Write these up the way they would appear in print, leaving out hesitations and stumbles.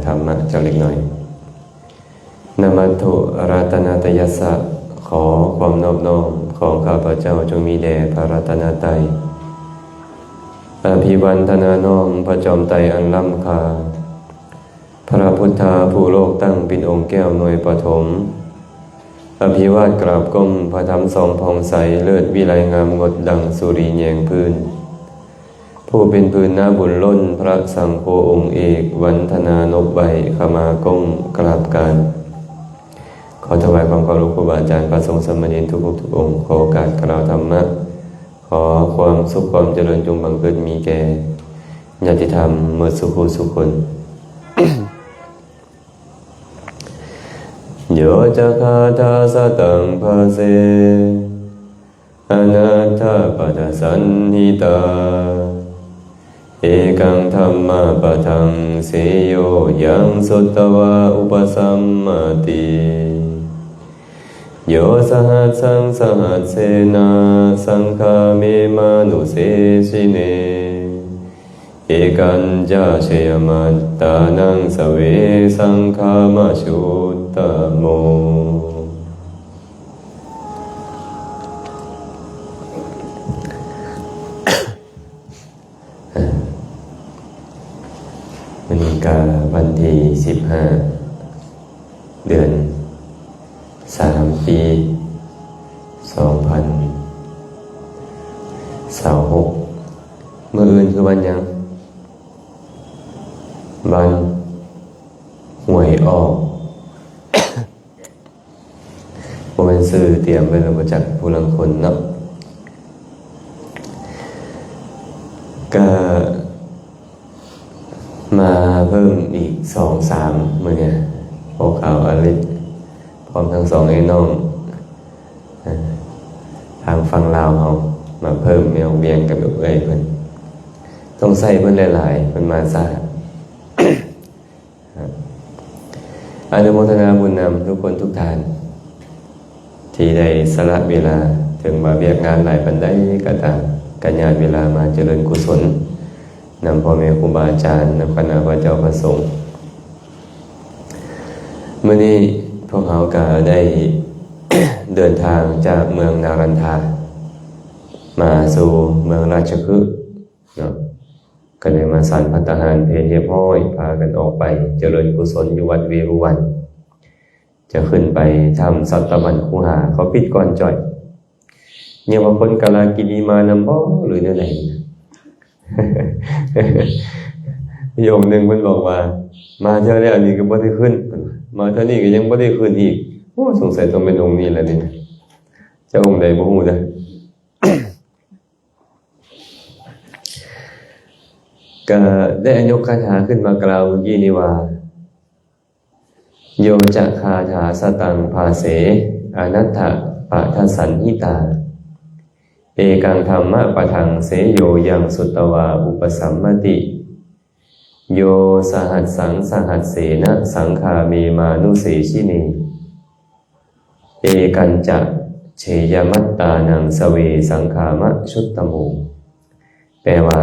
ธรรมะเจ้าเล็กน้อยนามัตถุรัตนาตยัสสะขอความนอบน้อมของข้าพเจ้าจงมีแด่พระรัตนตรัยอภิวันทนาน้อมพระจอมไตรอันล้ำค่าพระพุทธาผู้โลกตั้งเป็นองค์แก้วหน่วยปฐมอภิวาทกราบก้มพระธรรมทรงผ่องใสเลิศวิไลงามงดดังสุริแยงพื้นผู้เป็นพื้นหน้าบุญล้นพระสังโฆองค์เอกวันธนานบใบขมาก้มกราบการขอถวายความเคารพครูบาอาจารย์พระสงฆ์สามเณรทุกองค์ขอโอกาสกล่าวธรรมะขอความสุขความเจริญจงบังเกิดมีแก่ญาติธรรมเมื่อสุขสุขคน โยจะคาทาสตังภาเสอนัตถปัฏฐสันหิตาเอกังธัมมาปะทังเสโยยังสุตตวาอุปสัมมาติโยสหัสสังสหัสเสนาสังฆาเมมานุเสชิเนเอกันจาเชยมัตตานังสเวสังฆามาชุตตโมวันนี้ก็วันที่15เดือน3ปี2026มื้ออื่นคือวันหยังวันหวยออก บ่แม่นซื้อเตรียมไว้แล้วบ่จักผู้ลางคนเนาะก็มาเพิ่มอีก 2-3 มื้อเนี่ยพวกเขาอลิศพร้อมทั้ง2ไอ้น้องทางฝั่งลาวเฮามาเพิ่มแมวเวียงกับเอ้ยเพิ่นต้องใส่เพิ่นหลายๆเพิ่นมาซะ อนุโมทนาบุญนำทุกคนทุกท่านที่ได้สละเวลาถึงมาเวียกงานหลายปันได้ก็ตามกัญญาเวลามาเจริญกุศลนำพ่อแม่ครูบาอาจารย์นำคณะพระเจ้าพระสงฆ์เมื่อนี้พวกเขาก็ได้ เดินทางจากเมืองนารันทามาสู่เมืองราชคฤห์เนาะก็เลยมาสั่นภัตตาหารเพลเรียบร้อยพากันออกไปเจริญกุศลอยู่วัดเวรุวันจะขึ้นไปทำสัตบัญคูหาเขาปิดก่อนจ่อยเนี่ยว่าคนกาลากินีมานำบ่หรือไหน โยมหนึ่งมันบอกว่ามาเท่านี้อันนี้ก็บ่ได้ขึ้นมาเท่านี้ก็ยังบ่ได้ขึ้นอีกโอ้สงสัยต้องเป็นองค์นี้แหละนี่เจ้าองค์ใดบ่ฮู้เด้อ ก็ได้ยกคาถาขึ้นมากล่าวเมื่อกี้นี้ว่าโยจะคาถาสตังภาเสอนัตถปัฏฐสันหิตาเอกังธัมมะปะทังเสโยยังสุตตวาอุปสัมมติโยสหัสสังสหัสเสนะสังฆาเมมานุเสชิเนเอกันจะเชยมัตตานังสเวสังฆามะชุตตโมแปลว่า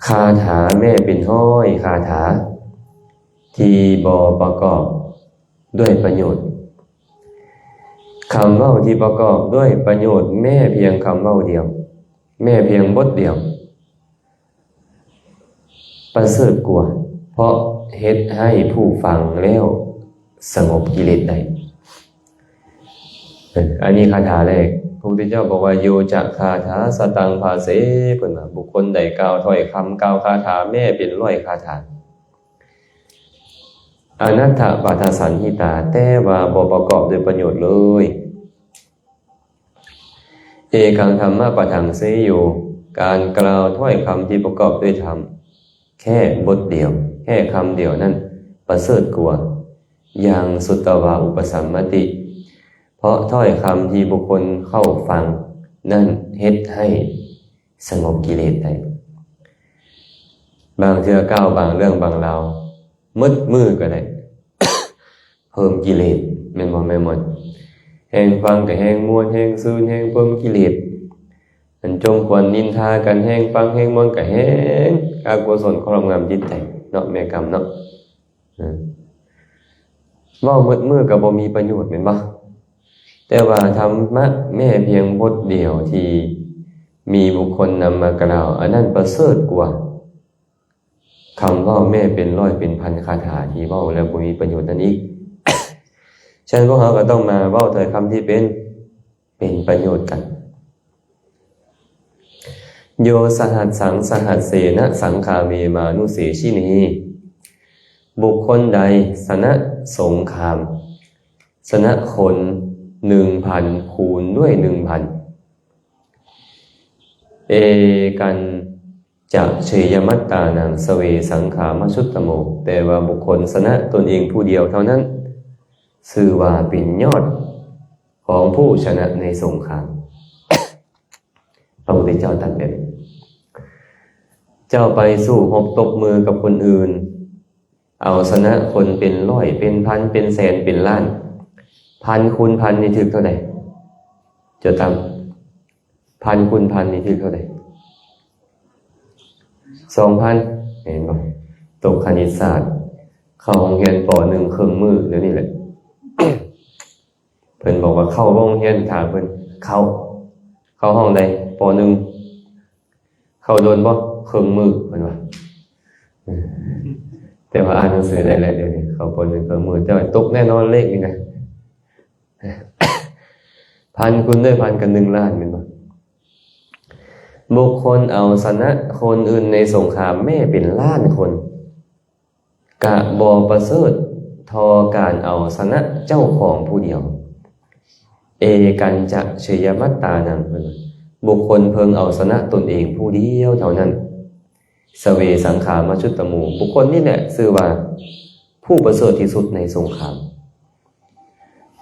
คาถาแม่เป็นห้อยคาถาที่บ่ประกอบด้วยประโยชน์คำเว้าที่ประกอบด้วยประโยชน์แม่เพียงคำเว้าเดียวแม่เพียงบทเดียวประเสริฐกว่าเพราะเฮ็ดให้ผู้ฟังแล้วสงบกิเลสได้อันนี้คาถาแรกพระพุทธเจ้าบอกว่าโยจะคาถาสตังภาเสเพิ่นว่าบุคคลใดกล่าวถ้อยคำกล่าวคาถาแม่เป็นร้อยคาถาอนัตถปัฏฐสันหิตาแต่ว่าบ่ประกอบด้วยประโยชน์เลยเอกังธัมมะปะทังเสโยการกล่าวถ้อยคำที่ประกอบด้วยธรรมแค่บทเดียวแค่คำเดียวนั้นประเสริฐกว่าอย่างสุตตวาอุปสัมมติเพราะถ้อยคำที่บุคคลเข้าฟังนั่นเฮ็ดให้สงบกิเลสได้บางเทื่อก้าวบางเรื่องบางราวมืดมือก็ได้ เพิ่มกิเลสแม่นบ่แม่นหมดแห่งฟังก็แห่งม่วนแห่งซื่นแห่งเพิ่มกิเลส มันจงควรนินทากันแห้งฟังแห้งมนต์กับแห้งอกุศลครอบงำจิตใจเนาะแม่กรรมเนาะเว้ามืดก็บ่มีประโยชน์แม่นบ่แต่ว่าธรรมะแม่เพียงบทเดียวที่มีบุคคลนำมากล่าวอันนั้นประเสริฐกว่าคำเว้าแม่เป็นร้อยเป็นพันคาถาที่เว้าแล้วบ่มีประโยชน์นั่นอีก ฉะนั้นพวกเราก็ต้องมาเว้าถ้อยคำที่เป็นประโยชน์กันโยสหัสสังสหัสเสนะสังฆาเวมานุเสชินีบุคคลใดสนะสงครามสนะคน 1,000 คูณด้วย 1,000 เอกันจะเชยมัตตานังสเวสังขามชุตตโมแต่ว่าบุคคลสนะตนเองผู้เดียวเท่านั้นชื่อว่าเป็นยอดของผู้ชนะในสงคราม พระพุทธเจ้าตรัสแบบนี้เจ้าไปสู้รบตบมือกับคนอื่นเอาชนะคนเป็นร้อยเป็นพันเป็นแสนเป็นล้านพันคูณพันนี่ถึงเท่าไหร่จะตามพันคูณพันนี่ถึงเท่าไหร่ 2,000 เห็นบ่ตกคณิตศาสตร์เข้าโรงเรียนป .1 ครึ่งมื้อเดี๋ยวนี้แหละ เพิ่นบอกว่าเข้าโรงเรียนถามเพิ่นเข้าห้องใดป .1 เข้าโดนบ่ครึ่งมื้อเพิ่นว่าแต่ว่าอ่านหนังสือได้แล้วเดี๋ยวนี้เข้าป .1 ครึ่งมื้อแต่ว่าตกแน่นอนเลขนี่นะพันคูณด้วยพันกัน1 ล้านแม่นบ่บุคคลเอาชนะคนอื่นในสงครามแม้เป็นล้านคนกะบ่ประเสริฐทอการเอาชนะเจ้าของผู้เดียวเอกันจะเชยมัตตานังเพิ่นบุคคลเพิ่งเอาชนะตนเองผู้เดียวเท่านั้นสเวสังขามชุตตมูบุคคลนี่แหละชื่อว่าผู้ประเสริฐที่สุดในสงคราม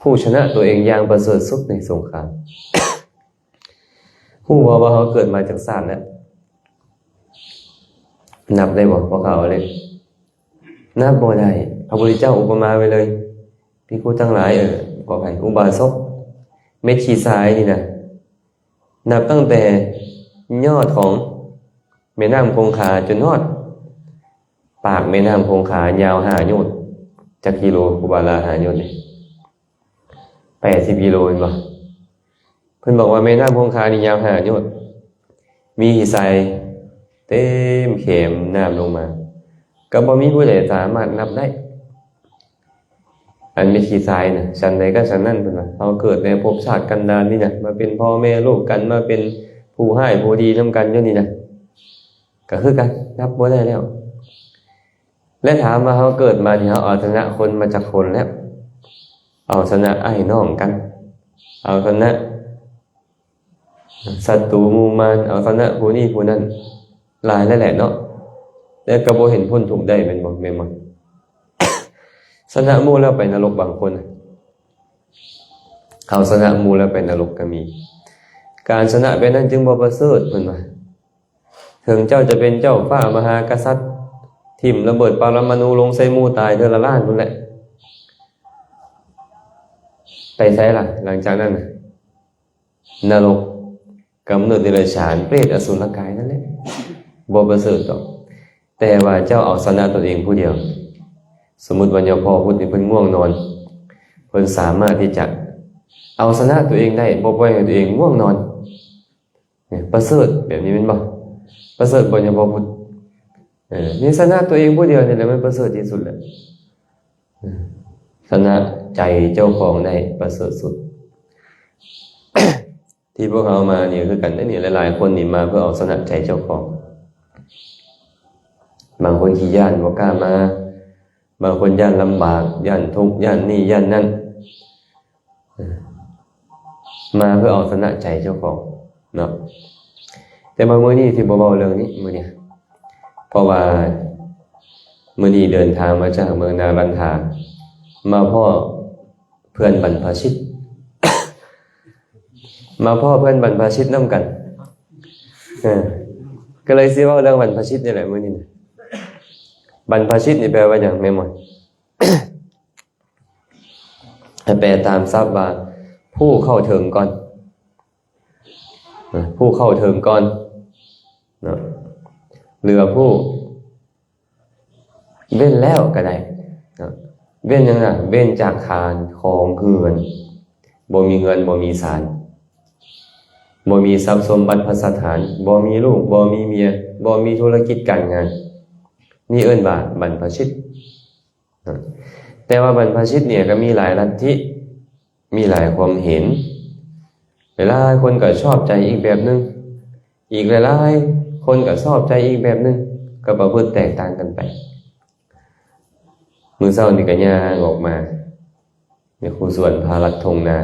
ผู้ชนะตัวเองอย่างประเสริฐสุดในสงคราม ผู้ว่าเขาเกิดมาจากศาสตร์แล้วนับได้บ่พวกเขาเลยนับบ่ได้พระพุทธเจ้าอุปมาไว้เลยภิกษุทั้งหลายขออภัยอุบาสกเม็ดขี้ทรายนี่นะนับตั้งแต่ยอดของแม่น้ำคงคาจนฮอดปากแม่น้ำคงคายาว5 โยชน์จักกิโลกุบาลา5 โยชน์นี่80 กิโลเห็นบ่เพิ่นบอกว่าแม่น้ำคงคานี่ยาว5 โยชน์มีหินทรายเต็มเข็มน้ำลงมาก็บ่มีผู้ใดสามารถนับได้อันมีขี้ทรายน่ะชั้นใดก็ชั้นนั้นเพิ่นว่าเราเกิดในภพชาติกันดารนี่น่ะมาเป็นพ่อแม่ลูกกันมาเป็นผู้ให้ผู้ดีนํกันอยู่นี่น่ะก็คือกันนับบ่ได้แล้วและถามว่าเราเกิดมานี่เราเอาชนะคนมาจากคนแล้วเอาชนะไอ้น้องกันเอาชนะศัตรูหมู่มารเอาชนะผู้นี้ผู้นั้นหลายแล้วแหละเนาะแล้วก็บ่เห็นพ้นทุกข์ได้แม่นบ่แม่นบ่ชนะหมู่แล้วไปนรกบางคนเขาชนะหมู่แล้วไปนรกก็มีการชนะแบบนั้นจึงบ่ประเสริฐเพิ่นว่าถึงเจ้าจะเป็นเจ้าฟ้ามหากษัตริย์ทิ่มระเบิดปรมาณูลงใส่หมู่ตายเทื่อละล้านพุ่นแหละไปไสล่ะหลังจากนั้นนรกกำเนิดเดรัจฉานเปรตอสุรกายนั่นแหละบ่ประเสริฐดอกแต่ว่าเจ้าเอาชนะตนเองผู้เดียวสมมุติว่าพ่อพุทธนี่เพิ่นง่วงนอนเพิ่นสามารถที่จะเอาชนะตัวเองได้บ่ปล่อยให้ตัวเองง่วงนอนเนี่ยประเสริฐแบบนี้แม่นบ่ประเสริฐบ่พ่อพุทธนี่ชนะตัวเองผู้เดียวนี่แหละมันประเสริฐที่สุดแล้วชนะใจเจ้าของได้ประเสริฐสุด ที่พวกเรามาเนี่ยคือกันนี่หลายๆคนนี่มาเพื่อเอาชนะใจเจ้าของบางคนขี้ย่านบ่กล้ามาบางคนย่านลำบากย่านทุกข์ย่านนี่ย่านนั่นมาเพื่อเอาชนะใจเจ้าของเนาะแต่บางมื้อนี้ที่บ่เว้าเรื่องนี้มื้อนี้เพราะว่ามื้อนี้เดินทางมาจากเมืองนารันทามาพ่อเพื่อนบรรพชิต มาพ่อเพื่อนบรรพชิตนำกันก็เลยสิเว้าเรื่องบรรพชิตนี่แหละมื้อนี้บรรพชิตนี่แปลว่าหยังแม่หมด แปลตามศัพท์ว่าผู้เข้าถึงก่อน ผู้เข้าเทิงก่อนเนาะเรือผู้เว้นแล้วก็ได้เนาะเว้นยังไงเว้นจากทานของคือเงินบ่มีเงินบ่มีศาลบ่มีทรัพย์สมบัติพัสถานบ่มีลูกบ่มีเมียบ่มีธุรกิจการงานนี่เอิ้นว่าบรรพชิตแต่ว่าบรรพชิตเนี่ยก็มีหลายลัทธิมีหลายความเห็นหลายคนก็ชอบใจอีกแบบนึงอีกหลายๆคนก็ชอบใจอีกแบบนึงก็ประพฤติแตกต่างกันไปมื้อเช้านี่ก็ย่างออกมาเนี่ยครูส่วนพาลัดธงนา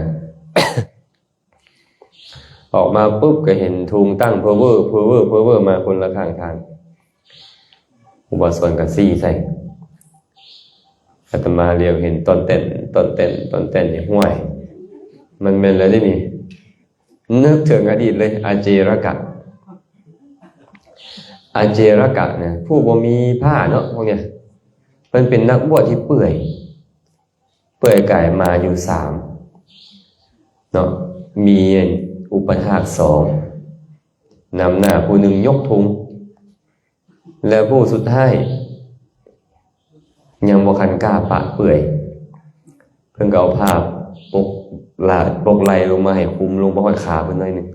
ออกมาปุ๊บก็เห็นทุงตั้งเพอเวอร์มาคนละข้างทางอุบาสกก็ซี่ใส่อาตมาเรียวเห็นต้นเต้นอย่างห้วยมันเป็นอะไรได้นี่นึกถึงอดีตเลยอาเจรกะเนี่ยผู้บ่มีผ้าเนาะพวกเนี้ยมันเป็นนักบวชที่เปื่อยกายมาอยู่3เนาะมีอุปถาก2นำหน้าผู้หนึ่งยกธงแล้วผู้สุดท้ายยังบ่คันกล้าปะเปื่อยเพิ่งเอาผ้าปกไหลลงมาให้คุมลงบ่ฮอดขาเพิ่นหน่อยนึง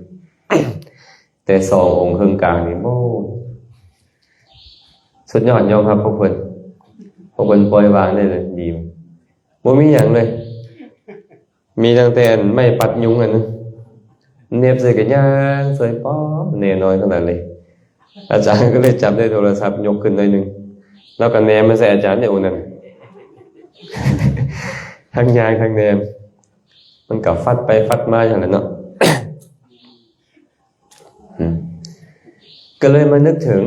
แต่2องค์เครื่องกลางนี่โอ้สุดยอดยอมรับพวกเพิ่นปล่อยวางได้เลยดีบ่มีหยังเลยมีตั้งแต่ไม่ปัดยุงอันนั้นเน็บใส่กันย่างสวยป๊อแน่น้อยขนาดเลยอาจารย์ก็เลยจับได้โทรศัพท์ยกขึ้นหน่อยนึงแล้วก็แนมมาใส่อาจารย์เนี่ยโอ้นั่น ทั้งยางทั้งแนมมันก็ฟัดไปฟัดมาอย่างนั้นเนาะ ก็เลยมานึกถึง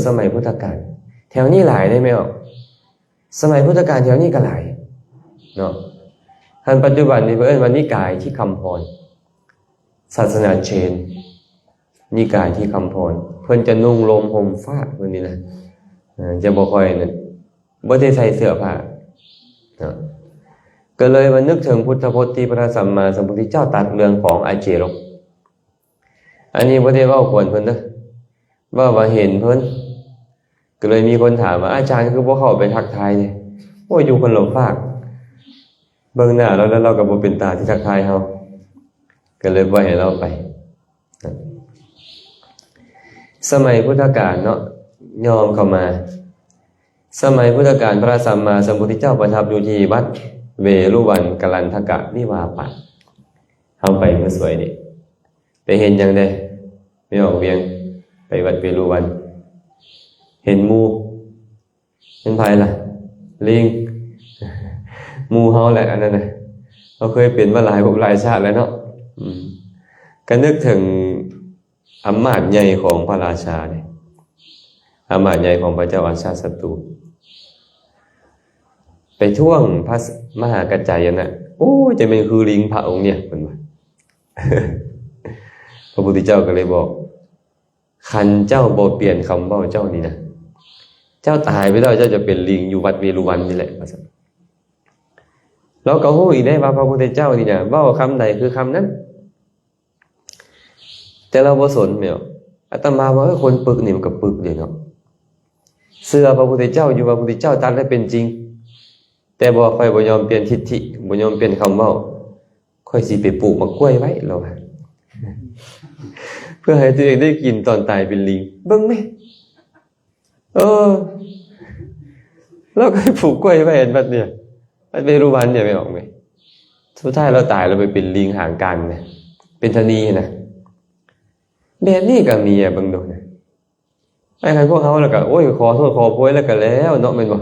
สมัยพุทธกาลแถวนี้หลายได้ไหมอ่ะสมัยพุทธกาลแถวนี้ก็หลายเนาะท่านปัจจุบันนี้เพิ่นว่านิกายที่คำพรศาสนาเชนนิกายที่คำพรเพิ่นจะนุ่งลมห่มฟ้าเพิ่นนี่นะจะบ่ค่อยนั่นบ่ได้ใส่เสื้อผ้าเนาะก็เลยมานึกถึงพุทธพจน์ที่พระสัมมาสัมพุทธเจ้าตรัสเรื่องของอาเจรกอันนี้บ่ได้เว้าควรเพิ่นเด้อว่าเห็นเพิ่นก็เลยมีคนถามว่าอาจารย์คือบ่เข้าไปทักทายเลยโอ้ยอยู่คนละฝากเบิ่งหน้าแล้วเราก็บ่เป็นตาที่ทักทายเฮาก็เลยบ่ให้เราไปสมัยพุทธกาลเนาะยอมเข้ามาสมัยพุทธกาลพระสัมมาสัมพุทธเจ้าประทับอยู่ที่วัดเวรุวันกลันทกะนิวาปะเฮาไปมันสวยดิไปเห็นจังได๋ไม่ออกเวียงไปวัดเวรุวันเห็นหมู่เห็นไผล่ะลิงหมู่เฮาแหละอันนั้นน่ะเราเคยเป็นมาหลายภพหลายชาติแล้วเนาะก็นึกถึงอำนาจใหญ่ของพระราชาเนี่ยอำนาจใหญ่ของพระเจ้าอาชาติศัตรูไปท่วงพระมหากัจจายนะโอ้จะเป็นคือลิงพระองค์เนี่ยเพิ่นว่า พระพุทธเจ้าก็เลยบอกคันเจ้าบ่เปลี่ยนคำเว้าเจ้านี่นะเจ้าตายไปแล้วเจ้าจะเป็นลิงอยู่วัดเวรุวันนี่แหละว่าซั่นแล้วก็ฮู้อีกได้ว่าพระพุทธเจ้านี่นะเว้าคำใดคือคำนั้นแต่เราบ่สนแม่นอาตมาว่าคนปึกนี่มันก็ปึกเด้เนาะเชื่อพระพุทธเจ้าอยู่ว่าพระพุทธเจ้าตรัสได้เป็นจริงแต่บ่ค่อยบ่ยอมเปลี่ยนทิฏฐิบ่ยอมเปลี่ยนคำเว้าค่อยสิไปปลูกมะกล้วยไว้เราว่า เพื่อให้ตัวเองได้กินตอนตายเป็นลิงเบิ่งแม่แล้วก็ปลูกกล้วยไว้เห็นบัดเนี่ยมันไม่รู้วันเนี่ยไม่ออกมั้ยสุดท้ายเราตายเราไปเป็นลิงหางกันนะเป็นชะนีนะแบบนี้ก็มีเบิ่งดูนะไอ้คันพวกเฮาแล้วก็โอ้ยขอโทษขอโพยแล้วก็แล้วเนาะแม่นบ่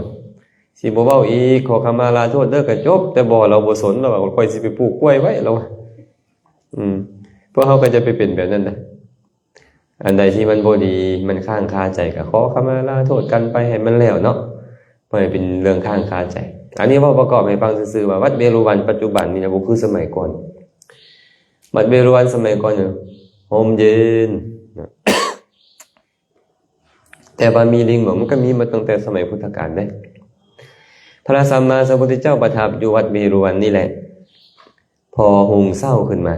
สิบ่เว้าอีกขอขมาลาโทษเด้อก็จบแต่บ่เราบ่สนเราค่อยสิไปปลูกกล้วยไว้เราพวกเฮาก็จะไปเป็นแบบนั้นนะอันใดที่มันบ่ดีมันค้างคาใจก็ขอขมาลาโทษกันไปให้มันแล้วเนาะบ่ให้เป็นเรื่องค้างคาใจอันนี้เว้าประกอบให้ฟังซื่อๆว่าวัดเวรุวันปัจจุบันนี่นะบ่คือสมัยก่อนวัดเวรุวันสมัยก่อนเนี่ยโฮมเย็น แต่ว่ามีลิงบ่มันก็มีมาตั้งแต่สมัยพุทธกาลเด้พระสัมมาสัมพุทธเจ้าประทับอยู่วัดเวรุวันนี่แหละพอหุงเศร้าขึ้นมา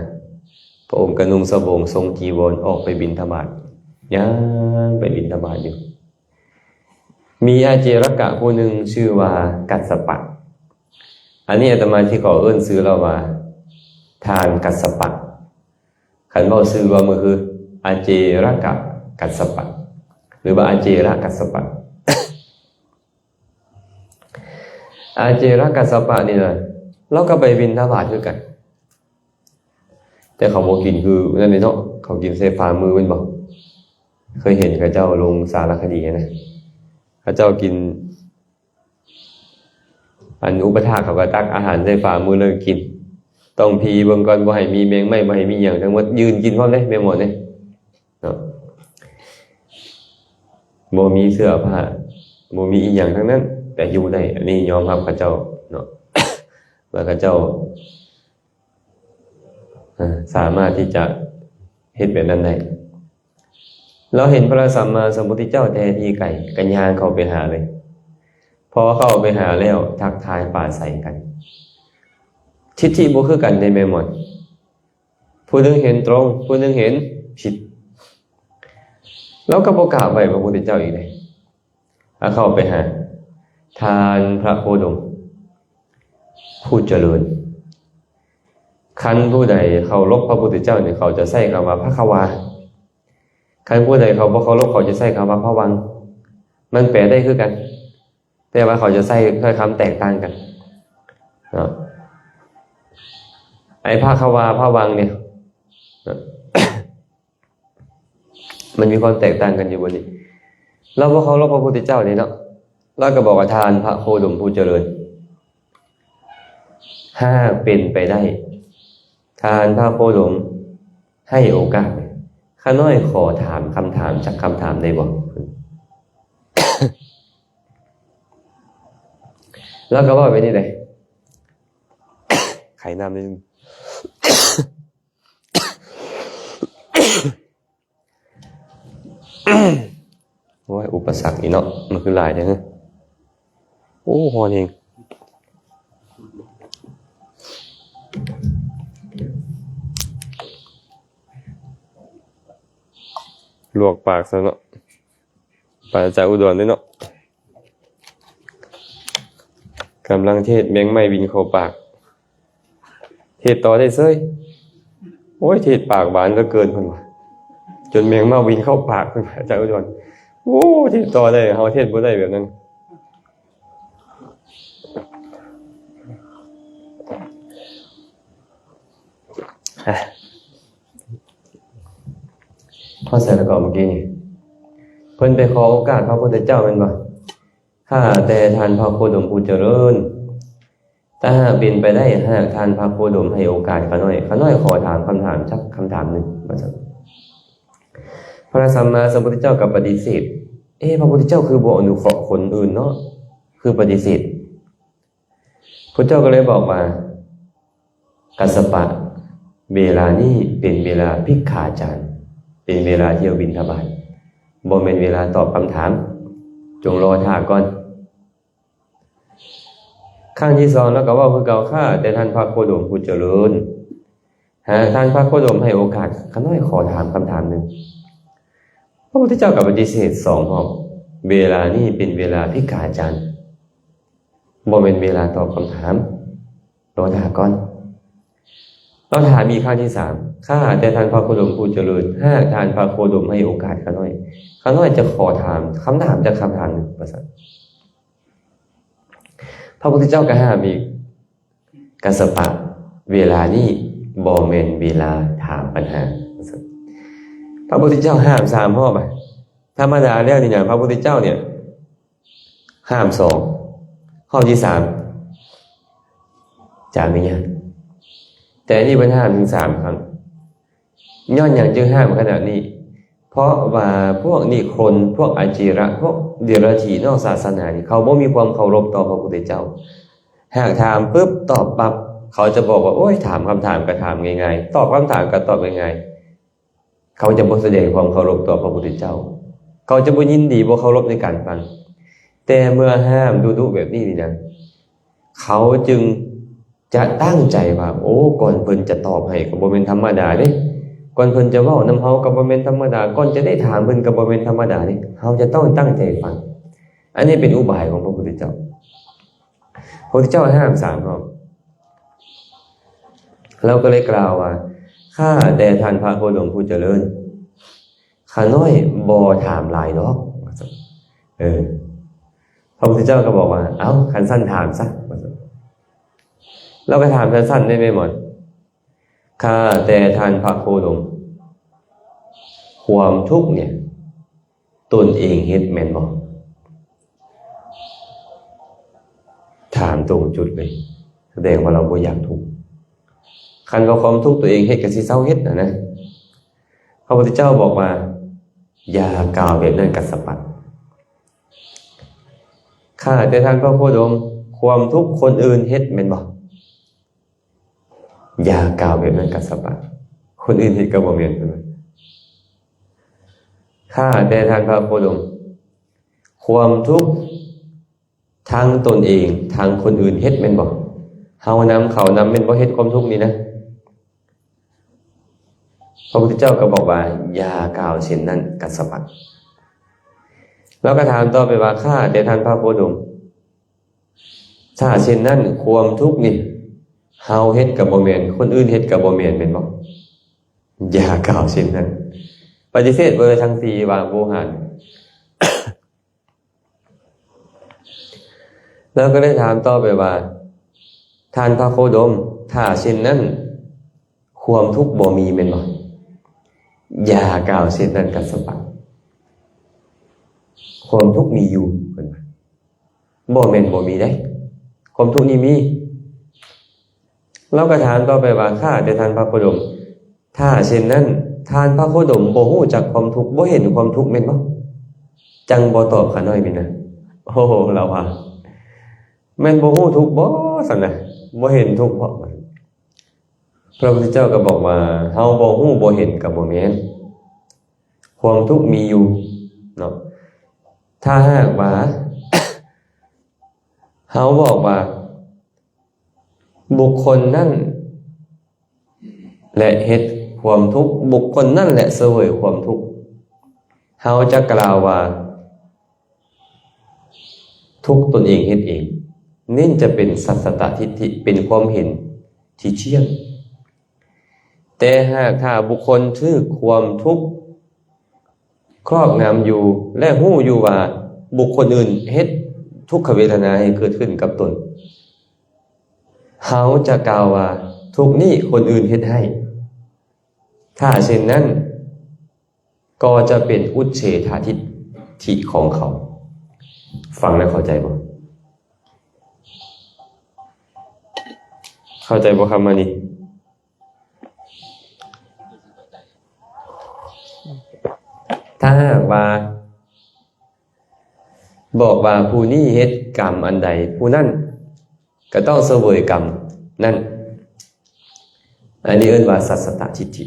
พระองค์ก็นุ่งสบงทรงจีวรออกไปบิณฑบาตย่างไปบิณฑบาตอยู่มีอาเจรกะผู้หนึ่งชื่อว่ากัสสปะอันนี้อาตมาที่ขอเอิ้นซื้อเราว่าทานกัสสปะขันเว้าซื้อว่ามือคืออาเจรกะกัสสปะหรือว่าอาเจระกัสสปะ อาเจระกัสสปะนี่นะเราก็ไปบิณฑบาตด้วยกันแต่เขาบ่กินคือนั่นเนาะเขากินใส่ฝ่ามือเป็นบ่เคยเห็นเขาเจ้าลงสารคดีนะเขาเจ้ากินอันอุปถากเขาก็ตักอาหารใส่ฝ่ามือเลยกินต้องพีเบิ่งก่อนบ่ให้มีแมงไหม้บ่ให้มีหยังทั้งหมดยืนกินพร้อมเด้แม่หมดเด้เนาะบ่มีเสื้อผ้าบ่มีอีหยังทั้งนั้นแต่อยู่ได้อันนี้ยอมรับเขาเจ้าเนาะ ว่าเขาเจ้าสามารถที่จะเฮ็ดแบบนั้นได้เราเห็นพระสัมมาสัมพุทธเจ้าแท้ที่ไก่กันยางเข้าไปหาเลยพอเข้าไปหาแล้วทักทายป่าใส่กันทิฏฐิบ่คือกันในแม่หมดผู้นึงเห็นตรงผู้นึงเห็นผิดแล้วก็บ่กล้าไปพระพุทธเจ้าอีกเลยเข้าไปหาทานพระโคดมผู้เจริญคันผู้ใดเคารพพระพุทธเจ้าเนี่ยเขาจะใช้คำว่าพระควาคันผู้ใดเขาบ่เคารพเขาจะใช้คำว่าพระวังมันแปลได้คือกันแต่ว่าเขาจะใช้คำแตกต่างกันเนาะไอ้พระควาพระวังเนี่ย มันมีความแตกต่างกันอยู่บนนี้เราบ่เคารพพระพุทธเจ้านี่เนาะเราก็บอกว่าทานพระโคดมผู้เจริญถ้าเป็นไปได้ทานพระโคดมให้โอกาสข้าน้อยขอถามคำถามจากคำถามได้บ่ แล้วก็ว่าไปนี่เลย ไข่น้ำนิดนึง โอ้ยอุปสรรคอีเนาะมันคือหลายเด้อโอ้ฮอนเองลวกปากซะเนาะปากจากอุดรด้วยเนาะกำลังเทศแมงไหม้บินเข้าปากเทศต่อได้เซ้ยโอ้ยเทศปากหวานก็เกินคนว่ะจนแมงเม่าบินเข้าปากคนจากอุดรโอ้เทศต่อได้เฮาเทศบ่ได้แบบนั้นข้อเสนอก่อนเมื่อกี้นี่เพิ่นไปขอโอกาสพระพุทธเจ้าแม่นบ่ข้าแต่ทานพระโคดมผู้เจริญถ้าหากเป็นไปได้หากทานพระโคดมให้โอกาสข้าน้อยขอถามคำถามสักคำถามหนึ่งว่าซั่นพระสัมมาสัมพุทธเจ้าก็ปฏิเสธพระพุทธเจ้าคือบ่อนุเคราะห์คนอื่นเนาะคือปฏิเสธพระเจ้าก็เลยบอกว่ากัสสปะเวลานี้เป็นเวลาภิกขาจารย์เป็นเวลาเที่ยวบิณฑบาตบ่แม่นเวลาตอบคำถามจงรอท่าก่อนครั้งที่สองแล้วก็ว่าคือเก่าข้าแต่ท่านพระโคดมผู้เจริญหากท่านพระโคดมให้โอกาสข้าน้อยขอถามคำถามหนึ่งพระพุทธเจ้าก็ปฏิเสธสองรอบเวลานี้เป็นเวลาภิกขาจารย์บ่แม่นเวลาตอบคำถามรอท่าก่อนเราถามมีครั้งที่สามข้าแต่ท่านพระโคดมผู้เจริญหากท่านพระโคดมให้โอกาสข้าน้อยจะขอถามคำถามจากคำถามหนึ่งประสาทพระพุทธเจ้าก็ห้ามอีกกัสสปะเวลานี้บ่แม่นเวลาถามปัญหาพระพุทธเจ้าห้าม3ข้อไปธรรมดาแล้วนี่นะพระพุทธเจ้าเนี่ยห้าม2ข้อที่3จามิยะแต่นี่เพิ่นห้ามถึง3ครั้งย้อนหยังจึงห้ามขนาดนี้เพราะว่าพวกนิครนพวกอาจิระพวกเดรัจฉีนอกศาสนานี่เขาบ่มีความเคารพต่อพระพุทธเจ้าหากถามปุ๊บตอบปั๊บเขาจะบอกว่าโอ้ยถามคำถามก็ถามง่ายๆตอบคำถามก็ตอบง่ายๆเขาจะบ่แสดงความเคารพต่อพระพุทธเจ้าเขาจะบ่ยินดีบ่เคารพในการฟังแต่เมื่อห้ามดุๆแบบนี้นี่นะเขาจึงจะตั้งใจว่าโอ้ก่อนเพิ่นจะตอบให้ก็บ่แม่นธรรมดาเด้ ก่อนเพิ่นจะเว้านำเฮาก็บ่แม่นธรรมดาก่อนจะได้ถามเพิ่นก็บ่แม่นธรรมดานี่เฮาจะต้องตั้งใจฟังอันนี้เป็นอุบายของพระพุทธเจ้าพระพุทธเจ้าห้าม3ข้อเราก็เลยกล่าวว่าข้าแต่ท่านพระโคดมผู้เจริญข้าน้อยบ่ถามหลายดอกพระพุทธเจ้าก็บอกว่าเอ้าคันสั้นถามซะเราก็ถามสั้นๆได้ไหมหมดข้าแต่ท่านพระโคดมความทุกข์เนี่ยตนเองเฮ็ดแม่นบ่ถามตรงจุดเลยแสดงว่าเราบ่อยากทุกข์คันว่าความทุกข์ตัวเองเฮ็ดก็สิเซาเฮ็ดนะพระพุทธเจ้าบอกว่าอย่ากล่าวแบบนั้นกับสัพพะข้าแต่ท่านพระโคดมความทุกข์คนอื่นเฮ็ดแม่นบ่อย่ากล่าวแบบนั้นกับสัพพะคนอื่นเฮ็ดก็บ่แม่นข้าแต่ท่านพระโคดมความทุกข์ทางตนเองทางคนอื่นเฮ็ดแม่นบ่เฮานำเขานำแม่นบ่เฮ็ดความทุกข์นี่นะพระพุทธเจ้าก็บอกว่าอย่ากล่าวเช่นนั้นกับสัพพะแล้วก็ถามต่อไปว่าข้าแต่ท่านพระโคดมถ้าเช่นนั้นความทุกข์นี่เฮาเฮ็ดก็บ่แม่นคนอื่นเฮ็ดก็บ่แม่นแม่นบ่อย่ากล่าวเช่นนั้นปฏิเสธเบอร์ทั้ง4ว่าบ่หัน แล้วก็ได้ถามต่อไปว่าท่านพระโคดมถ้าเช่นนั้นความทุกข์บ่มีแม่นบ่อย่ากล่าวเช่นนั้นกับสัพพะความทุกข์มีอยู่เพิ่นว่าบ่แม่นบ่มีได้ความทุกข์นี่มีเราก็ถามต่อไปว่าข้าแต่ท่านพระโคดมถ้าเช่นนั้นท่านพระโคดมบ่ฮู้จักความทุกข์บ่เห็นความทุกข์แม่นบ่จังบ่ตอบข้าน้อยมีนะโอ้โหเราว่าแม่นบ่ฮู้ทุกข์บ่ซั่นน่ะบ่เห็นทุกข์บ่พระพุทธเจ้าก็บอกว่าเฮาบ่ฮู้บ่เห็นก็บ่แม่นความทุกข์มีอยู่เนาะถ้าหากว่า เฮาบอกว่าบุคคลนั่นและเฮ็ดความทุกข์บุคคลนั่นแหละเสวยความทุกข์เฮาจะกล่าวว่าทุกข์ตนเองเฮ็ดเองนี่จะเป็นสัสสตทิฏฐิเป็นความเห็นที่เที่ยงแต่หากถ้าบุคคลถือความทุกข์ครอบงำอยู่และฮู้อยู่ว่าบุคคลอื่นเฮ็ดทุกขเวทนาให้เกิดขึ้นกับตนเฮาจะกล่าวว่าทุกนี้คนอื่นเฮ็ดให้ถ้าเช่นนั้นก็จะเป็นอุเฉททิฏฐิของเขาฟังแล้วเข้าใจบ่เข้าใจบ่คำมานี่ถ้าหากว่าบอกว่าผู้นี้เฮ็ดกรรมอันใดผู้นั้นก็ต้องเสวยกรรมนั่นอันนี้เอิ้นว่าสัสสตทิฏฐิ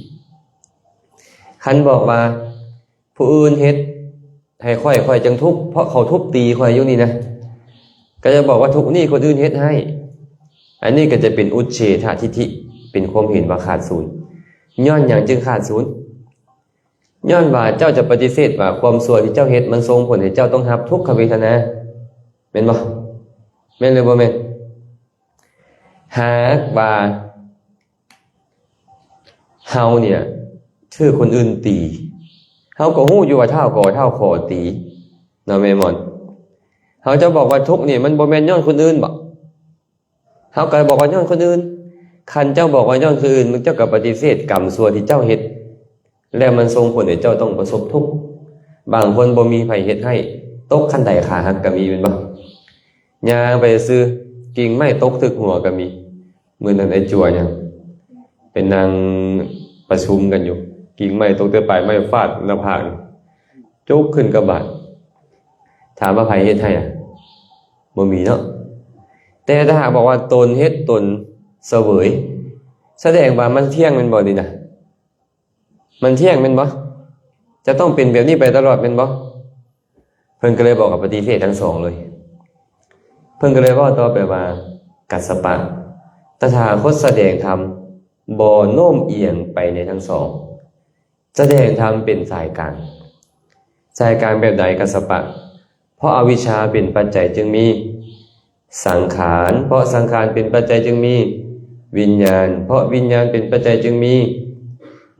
คันบอกว่าผู้อื่นเฮ็ดให้ค่อยจังทุกข์เพราะเขาทุบตีค่อยอยู่นี่นะก็จะบอกว่าทุกนี้คนอื่นเฮ็ดให้อันนี้ก็จะเป็นอุเฉททิฏฐิเป็นความเห็นว่าขาดศูนย์ย้อนหยังจึงขาดศูนย์ย้อนว่าเจ้าจะปฏิเสธว่าความชั่วที่เจ้าเฮ็ดมันส่งผลให้เจ้าต้องรับทุกขเวทนาแม่นบ่แม่นหรือบ่แม่นหากว่าเฮาเนี่ยชื่อคนอื่นตีเฮาก็ฮู้อยู่ว่าเท่าก่อเท่าขอตีเนาะแม่หมอนเฮาจะบอกว่าทุกข์นี่มันบ่แม่นย้อนคนอื่นบ่เฮาก็บอกว่าย้อนคนอื่นคันเจ้าบอกว่าย้อนคนอื่นมึงเจ้าก็ปฏิเสธกรรมชั่วที่เจ้าเฮ็ดแล้วมันส่งผลให้เจ้าต้องประสบทุกข์บางคนบ่มีไผเฮ็ดให้ตกคันใดขาหักก็มีแม่นบ่ย่างไปซื้อกิ่งไม้ตกถึกหัวก็มีมื้อนั้นไอ้จั่วหยังเป็นนางประชุมกันอยู่กิ่งไม้ตกแต่ปลายไม้ฟาดหน้าผากจุกขึ้นกระบาดถามว่าไผเฮ็ดให้บ่มีเนาะแต่ถ้าหากบอกว่าตนเฮ็ดตนเสวยแสดงว่ามันเที่ยงแม่นบ่นี่นะมันเที่ยงแม่นบ่จะต้องเป็นแบบนี้ไปตลอดแม่นบ่เพิ่นก็เลยบอกกับปฏิเสธทั้งสองเลยเพิ่นก็เลยว่าต่อไปว่ากัสสปะตถาคตแสดงธรรมบ่โน้มเอียงไปในทั้งสอง แสดงธรรมเป็นสายกลางสายกลางแบบใดกัสสปะเพราะอวิชชาเป็นปัจจัยจึงมีสังขารเพราะสังขารเป็นปัจจัยจึงมีวิญญาณเพราะวิญญาณเป็นปัจจัยจึงมี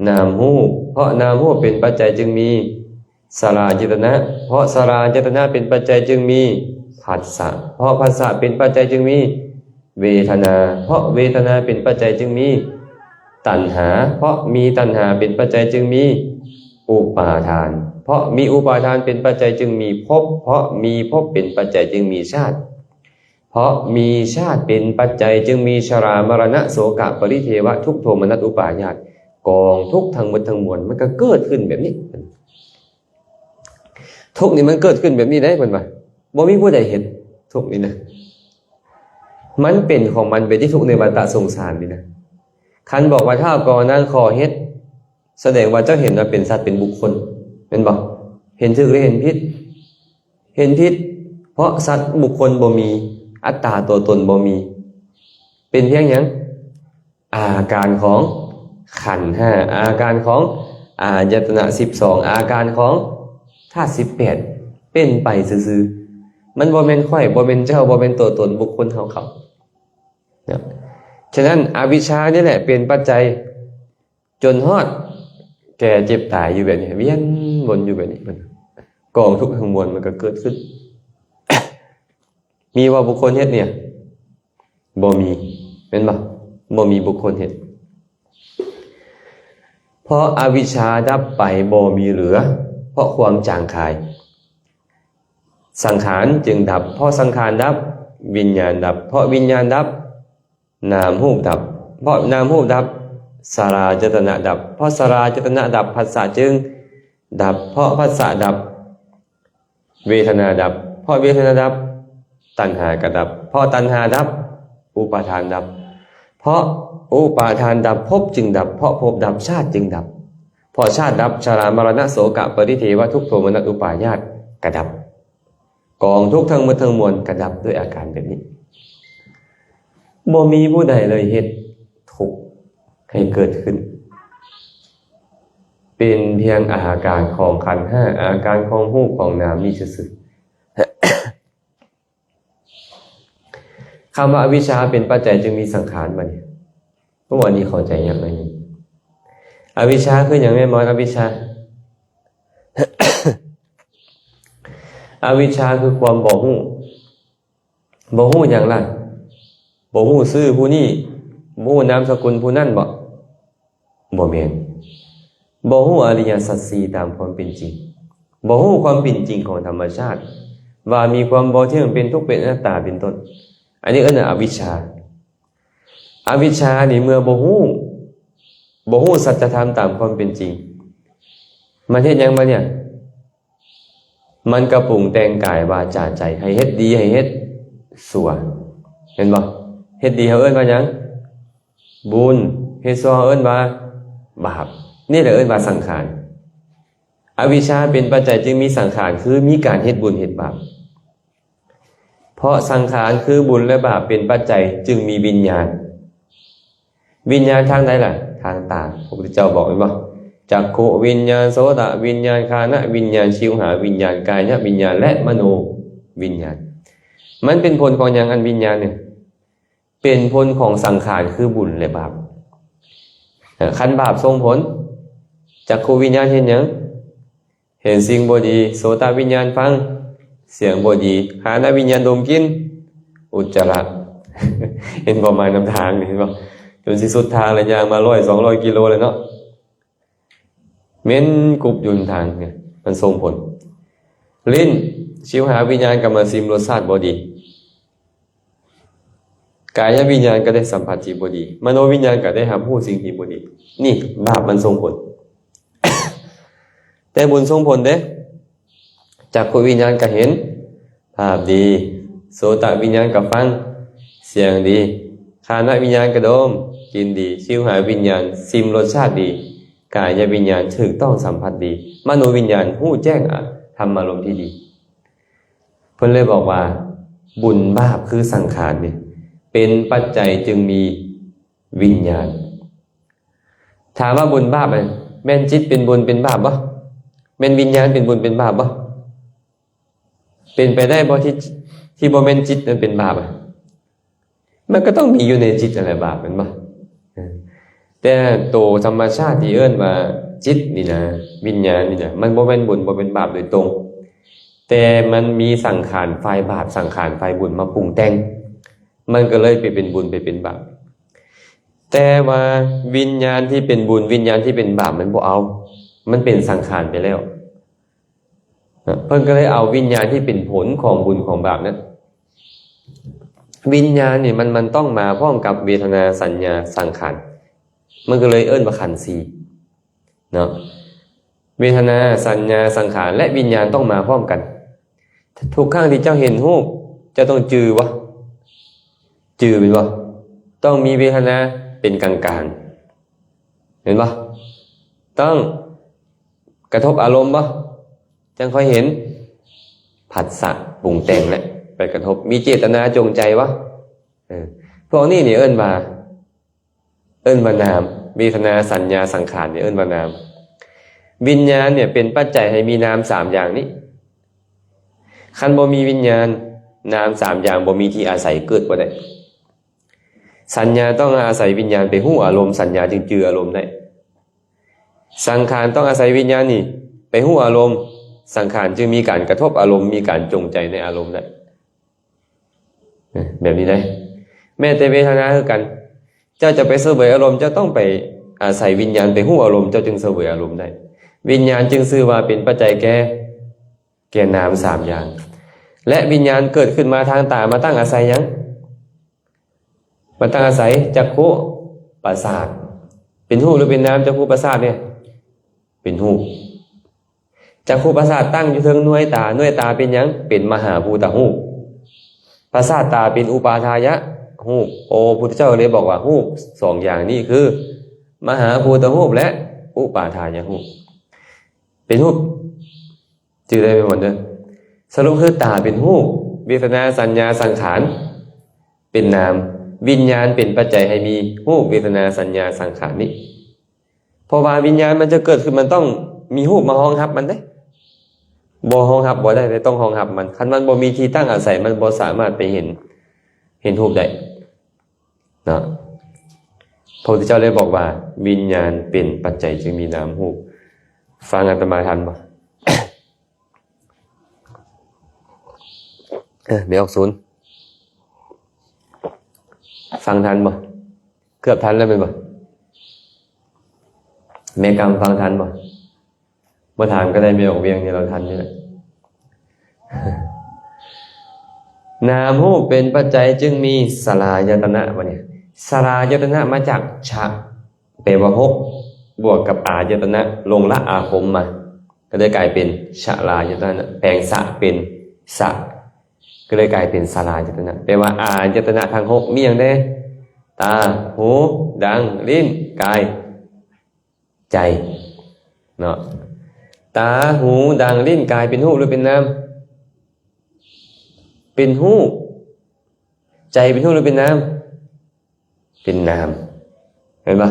นามรูปเพราะนามรูปเป็นปัจจัยจึงมีสลายตนะเพราะสลายตนะเป็นปัจจัยจึงมีผัสสะเพราะผัสสะเป็นปัจจัยจึงมีเวทนาเพราะเวทนาเป็นปัจจัยจึงมีตัณหาเพราะมีตัณหาเป็นปัจจัยจึงมีอุปาทานเพราะมีอุปาทานเป็นปัจจัยจึงมีภพเพราะมีภพเป็นปัจจัยจึงมีชาติเพราะมีชาติเป็นปัจจัยจึงมีชรามรณะโศกะปริเทวะทุกโทมนัสอุปาญาตกองทุกทั้งหมดทั้งมวลมันก็เกิดขึ้นแบบนี้ทุกนี่มันเกิดขึ้นแบบนี้ได้เพิ่นว่าบ่มีผู้ใดเห็นทุกนี่นะมันเป็นของมันเป็นที่ทุกในวัฏสงสารนี่นะคันบอกว่าถ้าก่อนางขอเฮ็ดแสดงว่าเจ้าเห็นว่าเป็นสัตว์เป็นบุคคลเป็นบ่เห็นถึกหรือเห็นผิดเห็นผิดเพราะสัตว์บุคคลบ่มีอัตตาตัวตนบ่มีเป็นเพียงหยังอาการของขันธ์5อาการของอายตนะ12อาการของธาตุ18เป็นไปซื่อๆมันบ่แม่นข่อยบ่แม่นเจ้าบ่แม่นตัวตนบุคคลเขานะฉะนั้นอวิชชานี่แหละเป็นปัจจัยจนฮอดแก่เจ็บตายอยู่แบบนี้เวียนวนอยู่แบบนี้มันกองทุกข์ทั้งมวลมันก็เกิดขึ้น มีว่าบุคคลเฮ็ดเนี่ยบ่มีเป็นบ่มีบุคคลเฮ็ดเพราะอวิชชาดับไปบ่มีเหลือเพราะความจางคายสังขารจึงดับเพราะสังขารดับวิญญาณดับเพราะวิญญาณดับนามรูปดับเพราะนามรูปดับสลายตนะดับเพราะสลายตนะดับผัสสะจึงดับเพราะผัสสะดับเวทนาดับเพราะเวทนาดับตัณหาก็ดับเพราะตัณหาดับอุปาทานดับเพราะอุปาทานดับภพจึงดับเพราะภพดับชาติจึงดับเพราะชาติดับชรามรณะโศกะปริเทวะทุกโทมนัสอุปาญาตก็ดับกองทุกข์ทั้งหมดทั้งมวลก็ดับด้วยอาการแบบนี้บ่มีผู้ใดเลยเฮ็ดทุกข์ให้เกิดขึ้นเป็นเพียงอาการของขันธ์5อาการของรูปของนามนี่ซื่อๆคำว่าอวิชชาเป็นปัจจัยจึงมีสังขารบัดนี้เมื่อวานนี้เข้าใจอย่างไรนี่อวิชชาคืออย่างแม่มอนอวิชชา อวิชชาคือความบ่ฮู้อย่างไรบ่ฮู้ชื่อผู้นี้บ่ฮู้นามสกุลผู้นั้นบ่แม่นบ่ฮู้อริยสัจสี่ตามความเป็นจริงบ่ฮู้ความเป็นจริงของธรรมชาติว่ามีความบ่เที่ยงเป็นทุกข์เป็นอนัตตาเป็นต้นอันนี้เอิ้นว่าอวิชชาอวิชชานี่เมื่อบ่ฮู้สัจธรรมตามความเป็นจริงมันเฮ็ดหยังมาเนี่ยมันกระปรุงแต่งกายวาจาใจให้เฮ็ดดีให้เฮ็ดชั่วเห็นบ่เฮ็ดดีเขาเอิ้นว่าหยังบุญเฮ็ดชั่วเขาเอิ้นว่าบาปนี่แหละเอิ้นว่าสังขารอวิชชาเป็นปัจจัยจึงมีสังขารคือมีการเฮ็ดบุญเฮ็ดบาปเพราะสังขารคือบุญและบาปเป็นปัจจัยจึงมีวิญญาณทางใดล่ะทางตาพระพุทธเจ้าบอกไว้บ่จักขุวิญญาณโสตวิญญาณฆานวิญญาณชิวหาวิญญาณกายวิญญาณและมโนวิญญาณมันเป็นผลของอย่างอันวิญญาณเนี่ยเป็นผลของสังขารคือบุญและบาปคันบาปส่งผลจักขุวิญญาณเห็นหยังเห็นสิ่งบ่ดีโสตวิญญาณฟังเสียงบ่ดีฆานวิญญาณดมกลิ่นอุจจาระ เห็นประมาณนำทางเห็นบ่จนสิสุดทางเลยยางมา100-200 กิโลเลยเนาะเม้นกรุบอยู่ทางเนี่ยมันส่งผลลิ้นชิวหาวิญญาณก็มาซิมรสชาติบ่ดีกายวิญญาณก็ได้สัมผัสที่บ่ดีมโนวิญญาณก็ได้รับรู้สิ่งที่บ่ดีนี่บาปมันส่งผล แต่บุญส่งผลเด้จักขุวิญญาณก็เห็นภาพดีโสตวิญญาณก็ฟังเสียงดีฆานวิญญาณก็ดมกินดีชิวหาวิญญาณซิมรสชาติดีกายวิญญาณถูกต้องสัมผัสดีมโนวิญญาณรู้แจ้งธรรมอารมณ์ที่ดีเพิ่นเลยบอกว่าบุญบาปคือสังขารเนี่ยเป็นปัจจัยจึงมีวิญญาณถามว่าบุญบาป แม่นจิตเป็นบุญเป็นบาปบ่แม่นวิญญาณเป็นบุญเป็นบาปบ่เป็นไปได้บ่ที่บ่แม่นจิตนั้นเป็นบาปมันก็ต้องมีอยู่ในจิตอะไรบาปแม่นบ่แต่โตธรรมชาติที่เอิ้นว่าจิตนี่นะวิญญาณนี่นะมันบ่แม่นบุญบ่เป็นบาปโดยตรงแต่มันมีสังขารฝ่ายบาปสังขารฝ่ายบุญมาปรุงแต่งมันก็เลยไปเป็นบุญไปเป็นบาปแต่ว่าวิญญาณที่เป็นบุญวิญญาณที่เป็นบาปมันบ่เอามันเป็นสังขารไปแล้วเพิ่นก็เลยเอาวิญญาณที่เป็นผลของบุญของบาปนั้นวิญญาณนี่มันต้องมาพร้อมกับเวทนาสัญญาสังขารมันก็เลยเอิ้นว่าขันธ์สี่เนาะเวทนาสัญญาสังขารและวิญญาณต้องมาพร้อมกันทุกครั้งที่เจ้าเห็นรูปเจ้าต้องจือวะจือเป็นวะต้องมีเวทนาเป็นกลางๆเห็นปะต้องกระทบอารมณ์ปะจังค่อยเห็นผัสสะปรุงแต่งแหละไปกระทบมีเจตนาจงใจวะพวกนี้เนี่ยเอิ้นว่านามเวทนาสัญญาสังขารเนี่ยเอิ้นว่านามวิญญาณเนี่ยเป็นปัจจัยให้มีนามสามอย่างนี้คันบ่มีวิญญาณนามสามอย่างบ่มีที่อาศัยเกิดบ่ได้สัญญาต้องอาศัยวิญญาณไปฮู้อารมณ์สัญญาจึงจืออารมณ์ได้สังขารต้องอาศัยวิญญาณนี่ไปฮู้อารมณ์สังขารจึงมีการกระทบอารมณ์มีการจงใจในอารมณ์ได้แบบนี้ได้แม้แต่เวทนาคือกันเจ้าจะไปเสวยอารมณ์เจ้าต้องไปอาศัยวิญญาณไปฮู้อารมณ์เจ้าจึงเสวยอารมณ์ได้วิญญาณจึงชื่อว่าเป็นปัจจัยแก่นามสามอย่างและวิญญาณเกิดขึ้นมาทางตามาตั้งอาศัยยังมาตั้งอาศัยจักขุประสาทเป็นรูปหรือเป็นนามจักขุประสาทเนี่ยเป็นรูปจักขุประสาทตั้งอยู่เทิงหน่วยตาเป็นยังเป็นมหาภูตรูปประสาทตาเป็นอุปาทายะรูปโอพุทธเจ้าเลยบอกว่ารูปสองอย่างนี้คือมหาภูตรูปและอุปาทายะรูปเป็นรูปจื่อได้ไปหมดเลยสรุปคือตาเป็นรูปเวทนาสัญญาสังขารเป็นนามวิญญาณเป็นปัจจัยให้มีรูปเวทนาสัญญาสังขารนี้เพราะว่าวิญญาณมันจะเกิดขึ้นมันต้องมีรูปมาห้องรับมันได้บ่ห้องรับบ่ได้เลยต้องห้องรับมันคันมันบ่มีที่ตั้งอาศัยมันบ่สามารถไปเห็นรูปได้เนาะพระพุทธเจ้าเลยบอกว่าวิญญาณเป็นปัจจัยจึงมีนามรูปฟังอาตมาทันบ่เดี๋ยวออกศูนย์ฟังทันบ่เกือบทันแล้วเป็นบ่แม่กรรมฟังทันบ่บ่ถามก็ได้ไม่ออกเวียงนี่เราทันนี่แหละนามรูปเป็นปัจจัยจึงมีสลายตนะวะเนี่ยสลายตนะมาจากฉะแปลว่าหกบวกกับอายตนะลงละอาคมมาก็เลยกลายเป็นฉลายตนะแปลงสะเป็นสะก็เลยกลายเป็นสลายตนะแปลว่าอายตนะทั้งหกมีอย่างใดตาหูดังลิ้นกายใจเนาะตาหูดังลิ้นกายเป็นรูปหรือเป็นนามเป็นรูปใจเป็นรูปหรือเป็นนามเป็นนามเห็นปะ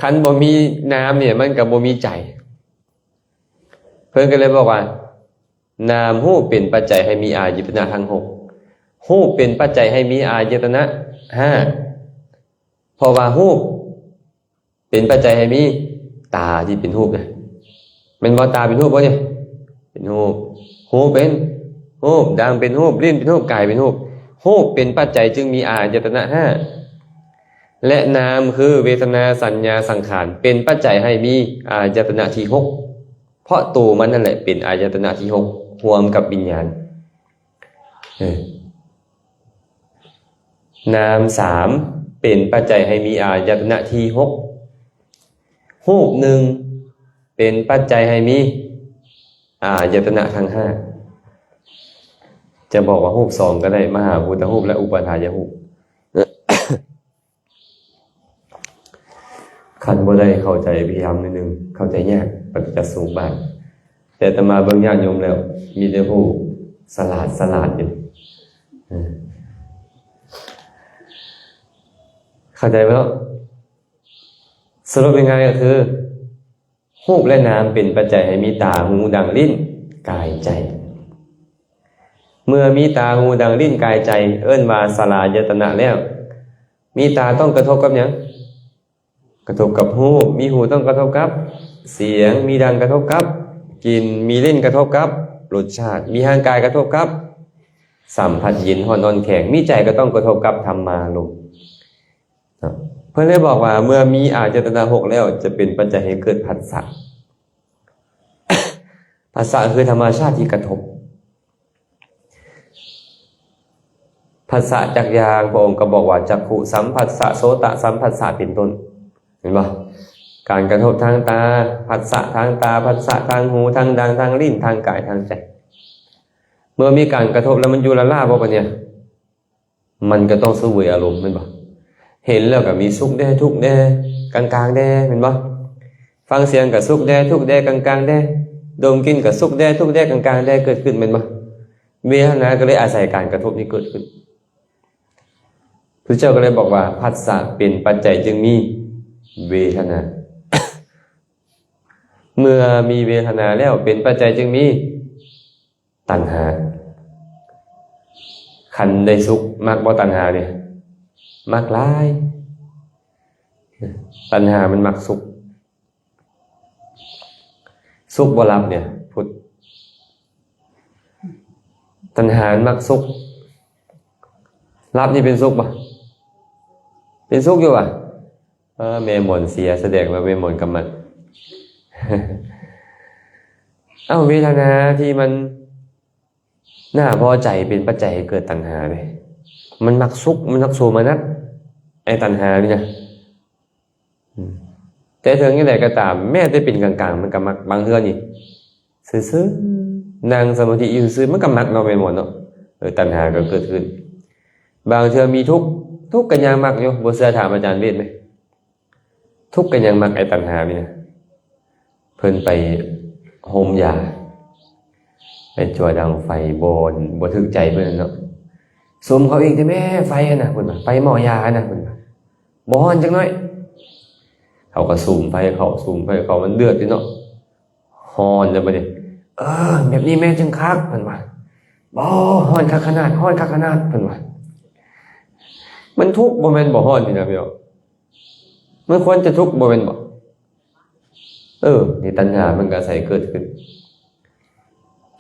คันบ่มีนามเนี่ยมันกับบ่มีใจเพิ่นก็เลยบอกว่านามรูปเป็นปัจจัยให้มีอายตนะทั้งหกรูปเป็นปัจจัยให้มีอายตนะห้าเพราะว่ารูปเป็นปัจจัยให้มีตาที่เป็นรูปนะมันว่าตาเป็นรูปบ่เนี่ยเป็นรูปหูเป็นรูปดังเป็นรูปลิ้นเป็นรูปกายเป็นรูปรูปเป็นปัจจัยจึงมีอายตนะห้าและนามคือเวทนาสัญญาสังขารเป็นปัจจัยให้มีอายตนะที่หกเพราะตัวมันนั่นแหละเป็นอายตนะที่หกรวมกับวิญญาณนามสามเป็นปัจจัยให้มีอายตนะที่หกรูปหนึ่งเป็นปัจจัยให้มีอายตนะทั้งห้าจะบอกว่ารูปสองก็ได้มหาภูตรูปและอุปาทายรูปคันบ่ได้เข้าใจพยายามนิดนึงเข้าใจยากปฏิจจสมุปบาทแต่อาตมาเบิ่งญาติโยมแล้วมีแต่ผู้สลาดอยู่เข้าใจไหมล่ะสรุปยังไงก็คือ รูปและนามเป็นปัจจัยให้มีตาหูดังลิ้นกายใจเมื่อมีตาหูดังลิ้นกายใจเอิ้นว่าสลายตนะแล้วมีตาต้องกระทบกับหยังกระทบกับหูมีหูต้องกระทบกับเสียงมีดังกระทบกับกลิ่นมีลิ้นกระทบกับรสชาติมีทางกายกระทบกับสัมผัสเย็นร้อนอ่อนแข็งมีใจก็ต้องกระทบกับธรรมารมณ์เพื่อนเลยบอกว่าเมื่อมีอาจตนะหกแล้วจะเป็นปัจจัยให้เกิดผัสสะ ผัสสะคือธรรมชาติที่กระทบผัสสะจักยางพระองค์ก็บอกว่าจักขุสัมผัสสะโสตสัมผัสสะเป็นต้นเห็นป่ะการกระทบทางตาผัสสะทางตาผัสสะทางหูทางดังทางลิ้นทางกายทางใจเมื่อมีการกระทบแล้วมันอยู่ละล่าบ่ปะเนี่ยมันก็ต้องเสวยอารมณ์เห็นป่ะเห็นแล้วก็มีสุขแด่ทุกข์แด่กลางๆแด่เห็นป่ะฟังเสียงก็สุขแด่ทุกข์แด่กลางๆแด่ดมกลิ่นก็สุขแด่ทุกข์แด่กลางๆแด่เกิดขึ้นเห็นป่ะเวทนาก็เลยอาศัยการกระทบนี้เกิดขึ้นพระเจ้าก็เลยบอกว่าผัสสะเป็นปัจจัยจึงมีเวทนา เมื่อมีเวทนาแล้วเป็นปัจจัยจึงมีตัณหาขันได้สุขมักบ่ตัณหาเนี่ยมักหลายตัณหามันมักสุขสุขบ่รับเนี่ยพุทธตัณหามักสุขรับนี่เป็นสุขป่ะเป็นสุขอยู่ป่ะเมมอนเสียแสดงว่าเมมอนกำมัน เวทนาที่มันน่าพอใจเป็นปัจจัยให้เกิดตัณหาเลยมันมักสุขมันมักโสมนัสไอ้ตัณหานี่นะแต่ถึงยังไงก็ตามแม้จะเป็นกลางๆมันก็มักบางเทื่อนี่ซื่อๆนั่งสมาธิอยู่ซื่อมันก็มักเราไปหมดเนาะตัณหาก็เกิดขึ้นบางเทื่อมีทุกข์กันยังมักอยู่บ่เชื่อถามอาจารย์เวทไหมทุกข์กันยังมักไอ้ตัณหานี่นะเพิ่นไปโฮมยาไปจั่วดังไฟบ่ถึกใจเพิ่นเนาะสมเขาอีกที่แม่ไฟน่ะเพิ่นว่าไฟหม้อยาน่ะเพิ่นว่าบ่ฮ้อนจังน้อยเขาก็สูมไฟเขามันเดือดอยู่เนาะฮ้อนแล้วบัดนี้แบบนี้แม่จังคักเพิ่นว่าบ่ฮ้อนคักขนาดเพิ่นว่ามันทุกข์บ่แม่นบ่ฮ้อนนี่นะพี่น้องมันควรจะทุกข์บ่แม่นบ่นี่ตัณหามันก็อาศัยเกิดขึ้น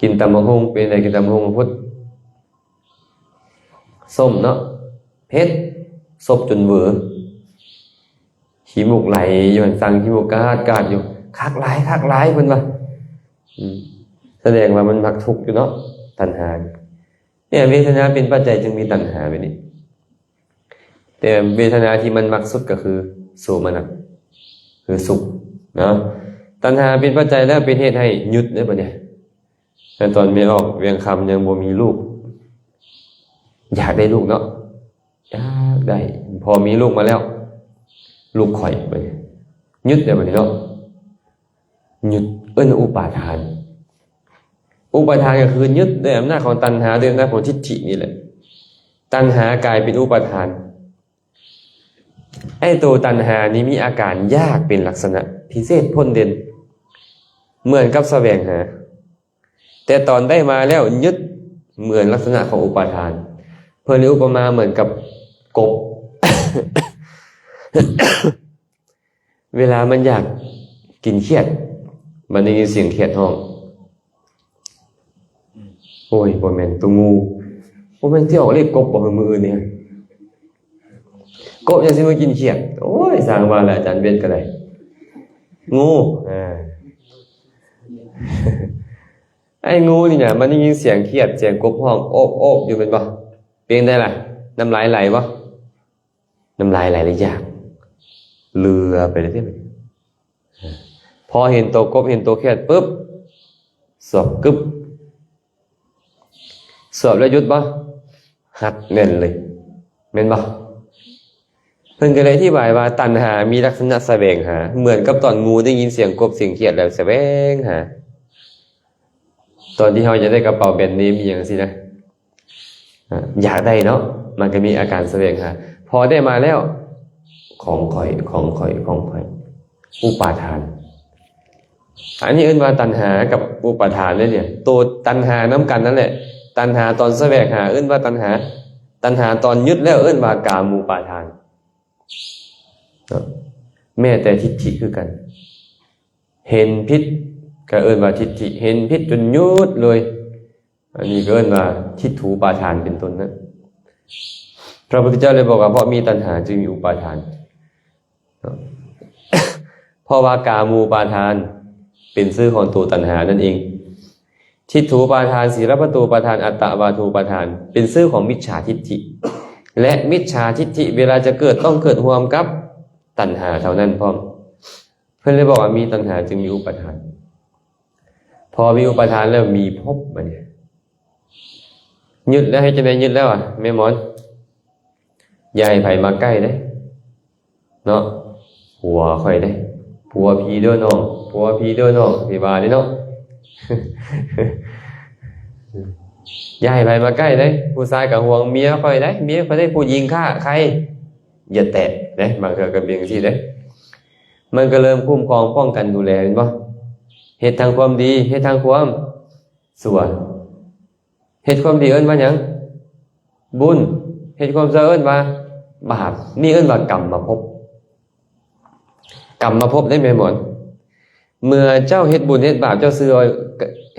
กินตำบักหุ่งเป็นอะไรกินตำบักหุ่งพุทธส้มเนาะเผ็ดซบจนเวอขี้มูกไหลอยู่สั่งขี้มูกกาดอยู่คักหลายเพิ่นว่าแสดงว่ามันมักทุกข์อยู่เนาะตัณหาเนี่ยเวทนาเป็นปัจจัยจึงมีตัณหาแบบนี้แต่เวทนาที่มันมักสุดก็คือโสมนัสคือสุขเนาะตัณหาเป็นปัจจัยแล้วเป็นเหตุให้หยุดได้ปะเนี่ยแต่ตอนไม่ออกเวียงคำยังบ่มีลูกอยากได้ลูกเนาะอยากได้พอมีลูกมาแล้วลูกข่อยไปหยุดได้ปะเนี่ยเนาะหยุดอุปาทานก็คือหยุดด้วยอำนาจของตัณหาด้วยอำนาจของทิฏฐินี่แหละตัณหากลายเป็นอุปาทานไอ้ตัวตัณหานี้มีอาการยากเป็นลักษณะพิเศษพ้นเด่นเหมือนกับแสวงหาแต่ตอนได้มาแล้วยึดเหมือนลักษณะของอุปาทานเพื่อนอุปมาเหมือนกับกบ เวลามันอยากกินเขียดมันได้ยินเสียงเขียดห้องโอ้ยบ่แม่นตัวงูบ่แม่นที่ออกเรียกกบบ่มือเนี่ยกบจะสิมากินเขียดโอ้ยสร้างว่าแล้วอาจารย์เวทก็ได้งูไอ้งูนี่เนี่ยมันได้ยินเสียงเขียดเสียงกบห้องโอบอยู่เป็นบ่เป็นได้ล่ะน้ำลายไหลบ่น้ำลายไหลเลยยากเรือไปเลยที่พอเห็นตัวกบเห็นตัวเขียดปุ๊บสอบกึบสอบแล้วหยุดบ่หักแน่นเลยแม่นบ่เพิ่นก็เลยอธิบายว่าตัณหามีลักษณะแสวงหาเหมือนกับตอนงูได้ยินเสียงกบเสียงเขียดแล้วแสวงหาตอนที่เราจะได้กระเป๋าแบรนด์เนมอย่างสินะอยากได้เนาะมันก็มีอาการแสวงหาพอได้มาแล้วของข่อยอุปาทาน อันนี้เอิ้นว่าตัณหากับอุปาทานเลยเนี่ยตัวตัณหาน้ำกันนั่นแหละตัณหาตอนแสวงหาเอิ้นว่าตัณหาตัณหาตอนยึดแล้วเอิ้นว่ากามูปาทานแม้แต่ทิฏฐิคือกันเห็นพิษก็เอิ้นว่าทิฏฐิเห็นพิษจนยุดเลยอันนี้ก็เอิ้นว่าทิฏฐูปาทานเป็นต้นนะพระพุทธเจ้าเลยบอกว่าเพราะมีตัณหาจึงมีอุปาทานเพราะว่ากามูปาทานเป็นชื่อของตัวตัณหานั่นเองทิฏฐูปาทานศีลปตูปาทานอัตตวาทูปาทานเป็นชื่อของมิจฉาทิฏฐิและมิจฉาทิฏฐิเวลาจะเกิดต้องเกิดรวมกับตัณหาเท่านั้นพร้อมเพื่อนเลยบอกว่ามีตัณหาจึงมีอุปาทานพอมีอุปาทานแล้วมีภพมาเนี่ยยึดแล้วให้จะได้ยึดแล้วอ่ะแม่หมอนยายไผมาใกล้ได้เนาะหัวค่อยได้ผัวพีเด้อน้องผัวพีเด้อน้องที่ว่านี่เนาะยายไผมาใกล้ได้ผู้ชายกับห่วงเมียค่อยได้เมียค่อยได้ผู้หญิงฆ่าใครอย่าแตะได้บางเทื่อก็เป็นจังซี่ได้มันก็เริ่มคุ้มครองป้องกันดูแลเห็นบ่เฮ็ดทางความดีเฮ็ดทางความชั่วเฮ็ดความดีเอิ้นว่าหยังบุญเฮ็ดความชั่วเอิ้นว่าบาปนี่เอิ้นว่ากรรมมาพบกรรมมาพบได้แม่หมอนเมื่อเจ้าเฮ็ดบุญเฮ็ดบาปเจ้าซื้อ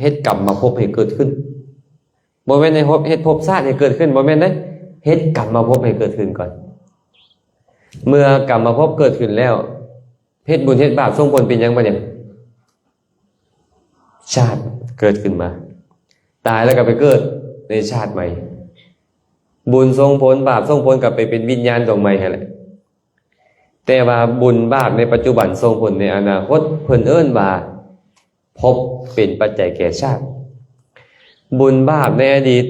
เฮ็ดกรรมมาพบให้เกิดขึ้นบ่แม่นให้เฮ็ดภพชาติให้เกิดขึ้นบ่แม่นเด้เฮ็ดกรรมมาพบให้เกิดขึ้นก่อนเมื่อกรรมมาพบเกิดขึ้นแล้วเฮ็ดบุญเฮ็ดบาปส่งผลเป็นหยังบ่เนี่ยชาติเกิดขึ้นมาตายแล้วก็ไปเกิดในชาติใหม่บุญส่งผลบาปส่งผลกลับไปเป็นวิญญาณดวงใหม่แหละแต่ว่าบุญบาปในปัจจุบันส่งผลในอนาคตเพิ่นเอิ้นว่าภพเป็นปัจจัยแก่ชาติบุญบาปในอดีต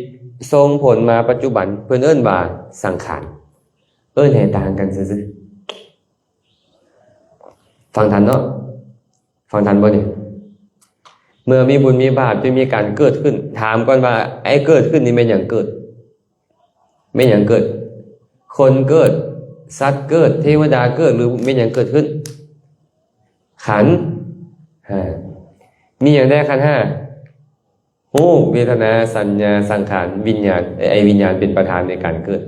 ส่งผลมาปัจจุบันเพิ่นเอิ้นว่าสังขารเอิ้นให้ต่างกันซื่อๆฟังทันเนาะฟังทันบ่นี่เมื่อมีบุญมีบาปจะมีการเกิดขึ้นถามก่อนว่าไอ้เกิดขึ้นนี่เป็นหยังเกิดไม่หยังเกิดคนเกิดสัตว์เกิดเทวดาเกิดหรือไม่หยังเกิดขึ้นขันธ์มีอย่างได้ขันธ์5รูปเวทนาสัญญาสังขารวิญญาณไอ้วิญญาณเป็นประธานในการเกิด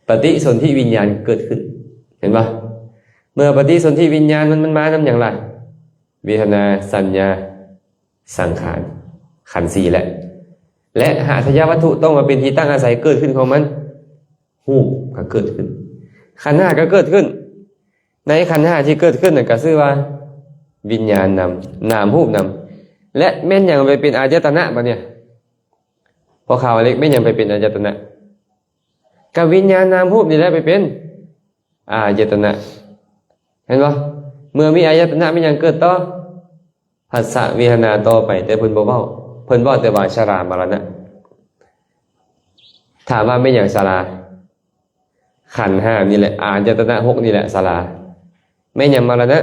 ปฏิสนธิวิญญาณเกิดขึ้นเห็นป่ะเมื่อปฏิสนธิวิญญาณมันมานำอย่างไรเวทนาสัญญาสังขารขันธ์4แหละและหาทยวัตถุต้องมาเป็นที่ตั้งอาศัยเกิดขึ้นของมันรูปก็เกิดขึ้นขันธ์5ก็เกิดขึ้นในขันธ์5ที่เกิดขึ้นนั่นก็ชื่อว่าวิญญาณนำนามรูปนำและแม่นยังไปเป็นอายตนะบ่เนี่ยพอข่าวเล็กแม่นยังไปเป็นอายตนะกับวิญญาณนามรูปนี่แหละไปเป็นอายตนะเห็นบ่เมื่อมีอายตนะแม่นยังเกิดต่อผัสสะเวทนาต่อไปแต่เพิ่นบ่เว้าเพิ่นบอกแต่ว่าชรามรณะถามว่าไม่อย่างชราขันธ์5นี่แหละอายตนะ6นี่แหละชราไม่อย่างมรณะ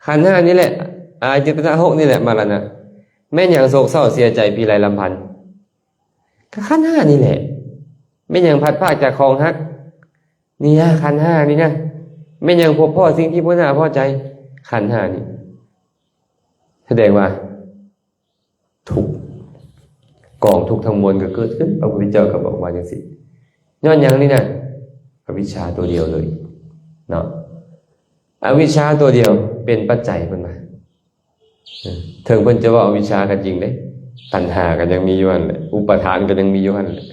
ขันธ์5นี่แหละอายตนะ6นี่แหละมรณะแม่อย่างโศกเศร้าเสียใจปีไรลำพันธ์ก็ขันธ์5นี่แหละไม่อย่างพัดพรากจากของฮักนี่นะขันธ์5นี่นะไม่อย่างพบพ่อสิ่งที่บ่น่าพอใจขันธ์5นี่แสดงว่าทุกกองทุกทั้งมวลก็เกิดขึ้นพระพุทธเจ้าก็บอกว่าอย่างสิย้อนยังนี่นะอวิชชาตัวเดียวเลยเนาะอวิชชาตัวเดียวเป็นปัจจัยเพิ่นมาถึงเพิ่นจะว่าอวิชชากันจริงเด้ตัณหากันยังมีอยู่หั่นแหละอุปทานก็ยังมีอยู่หั่นแหละ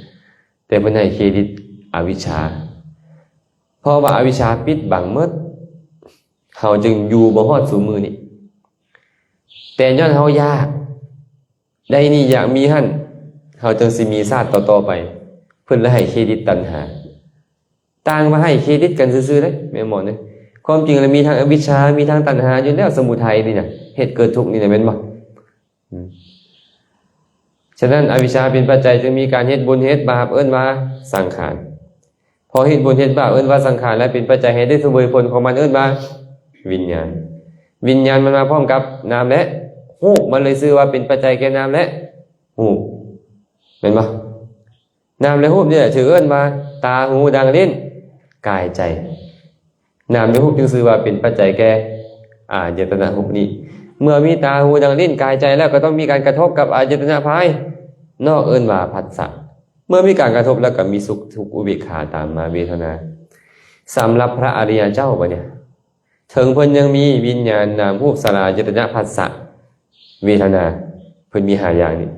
แต่เพิ่นให้เครดิตอวิชชาเพราะว่าอวิชชาปิดบังหมดเฮาจึงอยู่บ่ฮอดสู่มือนี้แต่ย้อนเฮายากได้นี่อยากมีหั่นเฮาจึงสิมีชาติต่อๆไปเพิ่นเลยให้เครดิตตัณหาต่างมาให้เครดิตกันซื่อๆเด้แม่หมอเด้ความจริงแล้วมีทั้งอวิชชามีทั้งตัณหาอยู่แล้วสมุทัยนี่น่ะเหตุเกิดทุกข์นี่น่ะแม่นบ่ฉะนั้นอวิชชาเป็นปัจจัยจึงมีการเฮ็ดบุญเฮ็ดบาปเอิ้นว่าสังขารพอเฮ็ดบุญเฮ็ดบาปเอิ้นว่าสังขารและเป็นปัจจัยให้ได้เสวยผลของมันเอิ้นว่าวิญญาณวิญญาณมันมาพร้อมกับนามและรูปมันเลยชื่อว่าเป็นปัจจัยแก่นามและรูปเห็นบ่นามและรูปนี่แหละชื่อเอิ้นว่าตาหูดังลิ้นกายใจนามและรูปจึงชื่อว่าเป็นปัจจัยแก่ อายตนะหกนี้เมื่อมีตาหูดังลิ้นกายใจแล้วก็ต้องมีการกระทบกับอายตนะภายนอกเอิ้นว่าผัสสะเมื่อมีการกระทบแล้วก็มีสุขทุกข์อุเบกขาตามมาเวทนาสำหรับพระอริยเจ้าบ่เนี่ยถึงเพิ่นยังมีวิญญาณนามรูปสลายตนะผัสสะเวทนาเพิ่นมี5อย่างนี้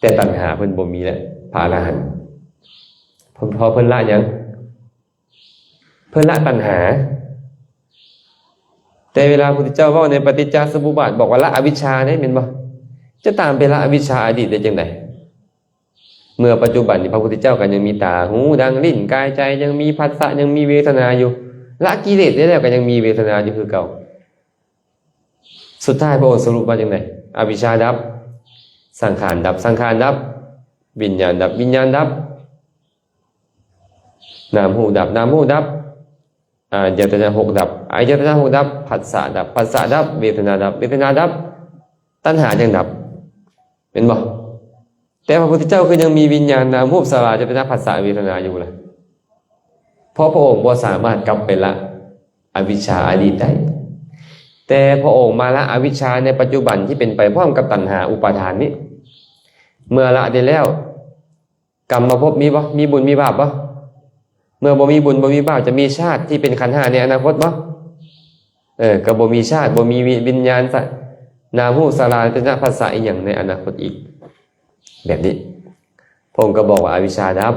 แต่ตัณหาเพิ่นบ่มีแล้วพระอรหันต์พอเพิ่นละหยังเพิ่นละตัณหาแต่เวลาพระพุทธเจ้าเว้าในปฏิจจสมุปบาทบอกว่าละอวิชชาได้แม่นบ่จะตามไปละอวิชชาอดีตได้จังได๋เมื่อปัจจุบันนี้พระพุทธเจ้าก็ยังมีตาหูดังลิ้นกายใจยังมีผัสสะยังมีเวทนาอยู่ละกิเลสได้แล้วก็ยังมีเวทนาอยู่คือเก่าสุดท้ายพระองค์สรุปว่าจังได๋อวิชชาดับสังขารดับสังขารดับวิญญาณดับวิญญาณดับนามรูปดับนามรูปดับอายตนะหกดับอายตนะหกดับผัสสะดับผัสสะดับเวทนาดับเวทนาดับตัณหาจังดับเป็นบ่แต่พระพุทธเจ้าคือยังมีวิญญาณนามรูปสลายตนะผัสสะเวทนาอยู่ล่ะเพราะพระองค์บ่สามารถกลับไปละอวิชชาอดีตได้แต่พระองค์มาละอวิชชาในปัจจุบันที่เป็นไปพร้อมกับตัณหาอุปาทานนี้เมื่อละได้แล้วกรรมมาพบมีบ่มีบุญมีบาปบ่เมื่อบ่มีบุญบ่มีบาปจะมีชาติที่เป็นขันธ์5ในอนาคตบ่ก็บ่มีชาติบ่มีวิญญาณนามรูปสลายตนะผัสสะอีหยังในอนาคตอีกแบบนี้พระองค์ก็บอกว่าอวิชชาดับ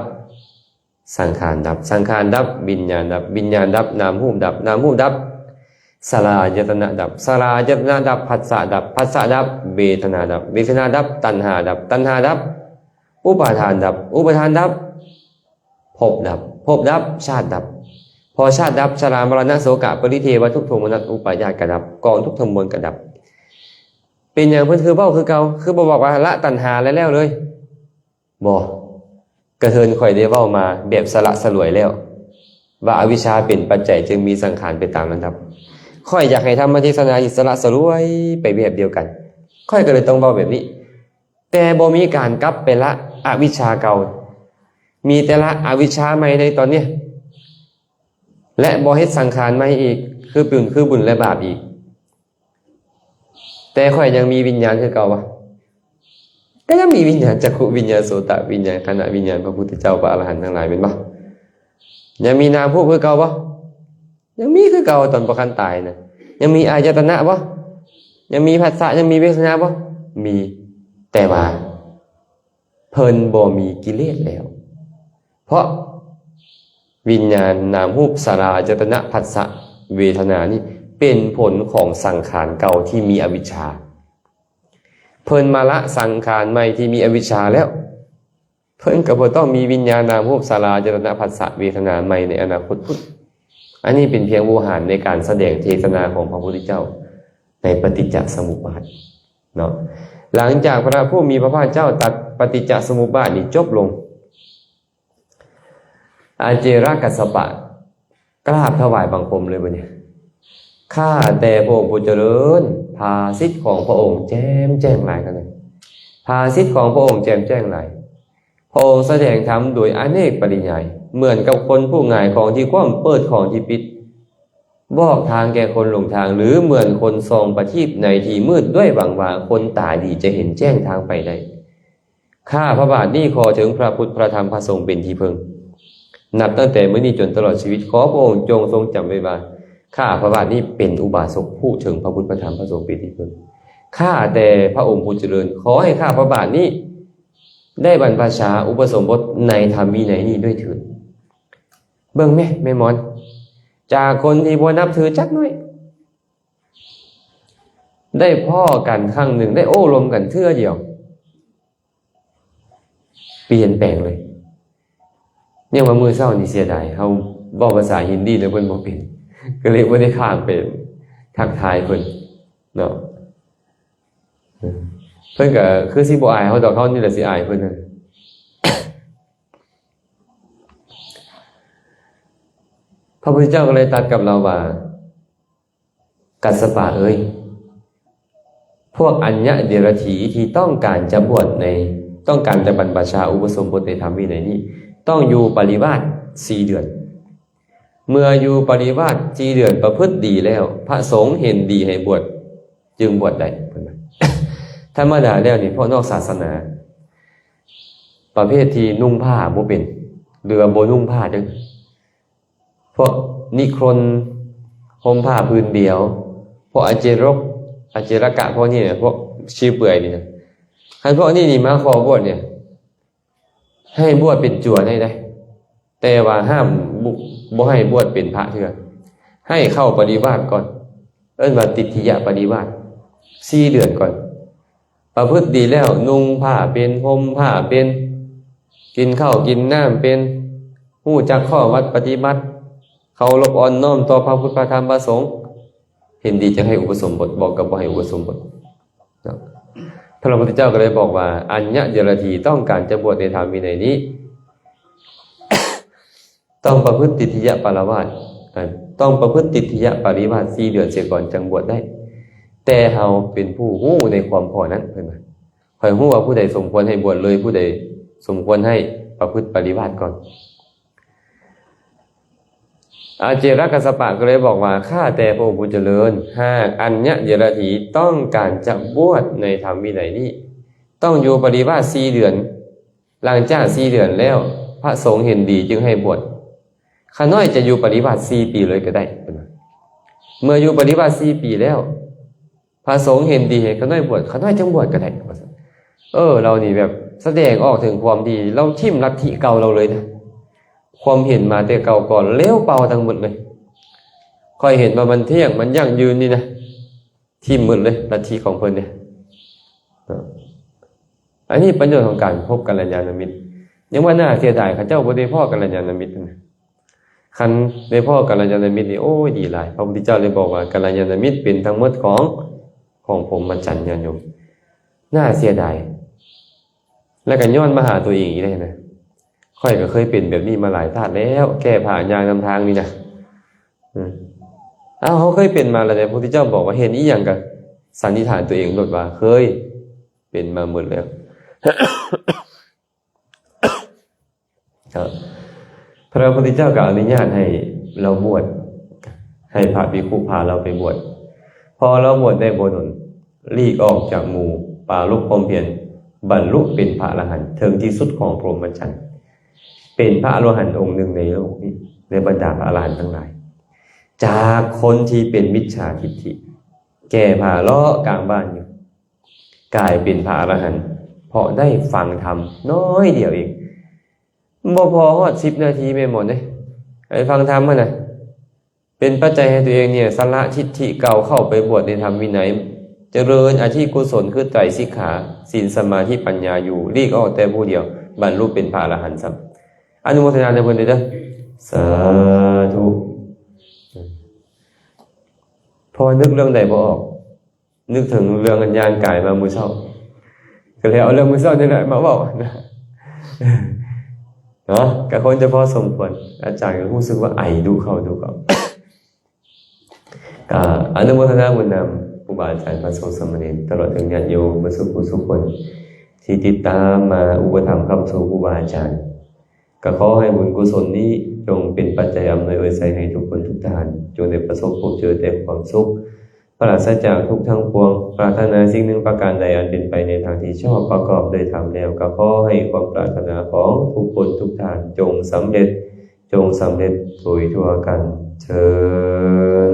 สังขารดับสังขารดับวิญญาณดับวิญญาณดับนามรูปดับนามรูปดับสลายตนะดับสลายตนะดับผัสสะดับผัสสะดับเวทนาดับเวทนาดับตัณหาดับตัณหาดับอุปาทานดับอุปาทานดับภพดับภพดับชาติดับพอชาติดับชรามรณะโศกะปริเทวทุกข์โทมนัสอุปาญาตกระดับกองทุกข์ทั้งมวลกระดับเป็นอย่างเพิ่นคือเว้าคือเก่าคือบ่บอกว่าละตัณหาแล้วเลยบ่กระเทินค่อยได้เว้ามาแบบสละสลวยแล้วว่าอวิชชาเป็นปัจจัยจึงมีสังขารไปตามลำดับค่อยอยากให้ธรรมเทศนาอิสระสลวยไปแบบเดียวกันค่อยก็เลยต้องเว้าแบบนี้แต่บ่มีการกลับไปละอวิชชาเก่ามีแต่ละอวิชชาใหม่ในตอนนี้และบ่เฮ็ดสังขารใหม่อีกคือบุญและบาปอีกแต่ค่อยยังมีวิญญาณคือเก่าวะก็ยังมีวิญญาณจักขุวิญญาณโสตวิญญาณคณะวิญญาณพระพุทธเจ้าพระอรหันต์ทั้งหลายเป็นบ่ยังมีนามรูปคือเก่าบ่ยังมีคือเก่าตอนประคันตายนะยังมีอายตนะบ่ยังมีผัสสะยังมีเวทนาบ่มีแต่ว่าเพิ่นบ่มีกิเลสแล้วเพราะวิญญาณนามรูปสลายตนะผัสสะเวทนานี่เป็นผลของสังขารเก่าที่มีอวิชชาเพิ่นมาละสังขารใหม่ที่มีอวิชชาแล้วเพิ่นก็บ่ต้องมีวิญญาณนามรูปสลายตนะผัสสะเวทนาใหม่ในอนาคตพุทธอันนี้เป็นเพียงโวหารในการแสดงเทศนาของพระพุทธเจ้าในปฏิจจสมุปบาทเนาะหลังจากพระผู้มีพระภาคเจ้าตัดปฏิจจสมุปบาทนี้จบลงอาเจรกัสสปะกราบถวายบังคมเลยบ่เนี่ยข้าแต่พระองค์ผู้เจริญภาสิทธิ์ของพระองค์แจ่มแจ้งหลายกันเลยภาสิทธิ์ของพระองค์แจ่มแจ้งหลายพระองค์แสดงธรรมโดยอเนกปริยายเหมือนกับคนผู้ง่ายของที่คว่ำเปิดของที่ปิดบอกทางแก่คนหลงทางหรือเหมือนคนส่องประทีปในที่มืดด้วยหวังว่าคนตาดีจะเห็นแจ้งทางไปได้ข้าพระบาทนี้ขอถึงพระพุทธพระธรรมพระสงฆ์เป็นที่พึ่งนับตั้งแต่มื้อนี้จนตลอดชีวิตขอพระองค์จงทรงจำไว้ว่าข้าพระบาทนี้เป็นอุบาสกผู้ถึงพระพุทธพระธรรมพระสงฆ์เป็นที่พึ่งข้าแต่พระองค์ผู้เจริญขอให้ข้าพระบาทนี้ได้บรรพชาอุปสมบทในธรรมวินัยนี้ด้วยเถิดเบิ่งแม่มอนจากคนที่บ่นับถือจักหน่อยได้พ่อกันครั้งหนึ่งได้โอ้ลมกันเทื่อเดียวเปลี่ยนแปลงเลยเนี่ยว่ามื้อเช้านี่เสียดายเฮาเว้าภาษาฮินดีแล้วเพิ่นบ่เป็นก็เลยบ่ได้ข้ามเป็นทักทายเพิ่นเนาะเพิ่นก็คือสิบ่อายเฮาดอกเฮานี่แหละสิอายเพิ่นน่ะพระพุทธเจ้าก็เลยตรัสกับเราว่ากัสสปะเอ้ยพวกอัญญเดรัจฉีที่ต้องการจะบวชต้องการจะบรรพชาอุปสมบทในธรรมวินัยนี้ต้องอยู่ปริวาส4 เดือน เมื่ออยู่ปริวาส4 เดือนประพฤติดีแล้ว พระสงฆ์เห็นดีให้บวชจึงบวชได้ธรรมดาแล้วนี่เพราะนอกศาสนาประเภทที่นุ่งผ้าบ่เป็นเรือบ่นุ่งผ้าจังเพราะนิครนห่มผ้าพื้นเดียวเพราะอาเจรกอาเจรกะพวกนี้เนี่ยพวกชีเปื่อยนี่นะคันพวกนี้นี่มาขอบวชเนี่ยให้บวชเป็นจวนให้ได้แต่ว่าห้ามบ่ให้บวชเป็นพระเถื่อให้เข้าปฏิบัติก่อนเอิ้นว่าติฏฐิยปฏิบัติ4 เดือนก่อนประพฤติดีแล้วนุ่งผ้าเป็นห่มผ้าเป็นกินข้าวกินน้ำเป็นฮู้จักข้อวัดปฏิบัติเคารพอ่อนน้อมต่อพระพุทธพระธรรมพระสงฆ์เห็นดีจะให้อุปสมบทบอกกับบ่ให้อุปสมบทพระพุทธเจ้าก็เลยบอกว่าอัญญะเดรธีต้องการจะบวชในธรรมวินัยนี้ ต้องประพฤติติฏฐิยปารวาสต้องประพฤติติฏฐิยปริวาส4 เดือนเสียก่อนจังบวชได้แต่เฮาเป็นผู้ฮู้ในความพอนั้นเพิ่นว่าค่อยฮู้ว่าผู้ใดสมควรให้บวชเลยผู้ใดสมควรให้ประพฤติปริวาสก่อนอาเจรกัสสปะก็เลยบอกว่าข้าแต่พระองค์ผู้เจริญหากอัญญะเดรธีต้องการจะบวชในธรรมวินัยนี้ต้องอยู่ปริวาส4 เดือนหลังจาก4 เดือนแล้วพระสงฆ์เห็นดีจึงให้บวชข้าน้อยจะอยู่ปริวาส4 ปีเลยก็ได้เมื่ออยู่ปริวาส4 ปีแล้วพระสงฆ์เห็นดีให้ข้าน้อยบวชข้าน้อยจึงบวชก็ได้เรานี่แบบแสดงออกถึงความดีเราทิ่มลัทธิเก่าเราเลยนะความเห็นมาแต่เก่าก่อนเลี้ยวเป่าทั้งหมดเลยค่อยเห็นว่ามันเที่ยงมันยั่งยืนนี่นะทิ่มหมดเลยลัทธิของเพิ่นเนี่ยอันนี้ประโยชน์ของการพบกัลยาณมิตรยังว่าน่าเสียดายข้าเจ้าบ่ได้พ่อกัลยาณมิตรนะคันได้พ่อกัลยาณมิตรนี่โอ้ยดีหลายพระพุทธเจ้าเลยบอกว่ากัลยาณมิตรเป็นทั้งหมดของผมมันจันญาณโยมน่าเสียดายแล้วก็ย้อนมาหาตัวเองอีกได้นะค่อยก็เคยเป็นแบบนี้มาหลายชาติแล้วแก้ผ่ายางนำทางนี่นะเขาเคยเป็นมาแล้วแต่พระพุทธเจ้าบอกว่าเห็นอีหยังกับสันนิษฐานตัวเองโดดว่าเคยเป็นมาหมดแล้ว พระพุทธเจ้าก็อนุญาตให้เราบวชให้พระภิกขุพาเราไปบวชพอเราบวชได้บ่ดลลีกออกจากหมู่ปาลุกความเพียรบรรลุเป็นพระอรหันต์ถึงที่สุดของพรหมจรรย์เป็นพระอรหันต์องค์หนึ่งในโลกนี้ในบรรดาพระอรหันต์ทั้งหลายจากคนที่เป็นมิจฉาทิฏฐิแก่ผ่าเลาะกลางบ้านอยู่กลายเป็นพระอรหันต์เพราะได้ฟังธรรมน้อยเดียวเองบ่พอฮอด10 นาทีไม่หมดเลยไอ้ฟังธรรมมันน่ะเป็นปัจจัยให้ตัวเองเนี่ยสละทิฏฐิเก่าเข้าไปบวชในธรรมวินัยเจริญอธิกุศลคือไตรสิกขาศีลสมาธิปัญญาอยู่ลีกออกแต่ผู้เดียวบรรลุเป็นพระอรหันต์ซ้ำอนุโมทนาในบุญเด้อสาธุพอนึกเรื่องใดบ่ออกนึกถึงเรื่องอัญญาณกายมามื้อเช้าก็เลยเอาเรื่องมื้อเช้านี่แหละมาเว้านะเนาะก็คนจะพอสมควรอาจารย์ก็รู้สึกว่าไอดูเข้าก็อนุโมทนาบุญนำครูบาอาจารย์พระสงฆ์สามเณรตลอดถึงญาติโยมทุกคนที่ติดตามมาอุปถัมภ์คำสอนครูบาอาจารย์ก็ขอให้บุญกุศลนี้จงเป็นปัจจัยอำนวยอวยชัยให้ทุกคนทุกท่านจงได้ประสบพบเจอแต่ความสุขปราศจากทุกข์ทั้งปวงปรารถนาสิ่งหนึ่งประการใดอันเป็นไปในทางที่ชอบประกอบโดยธรรมแล้วก็ขอให้ความปรารถนาของทุกคนทุกท่านจงสำเร็จโดยทั่วกันเชิญ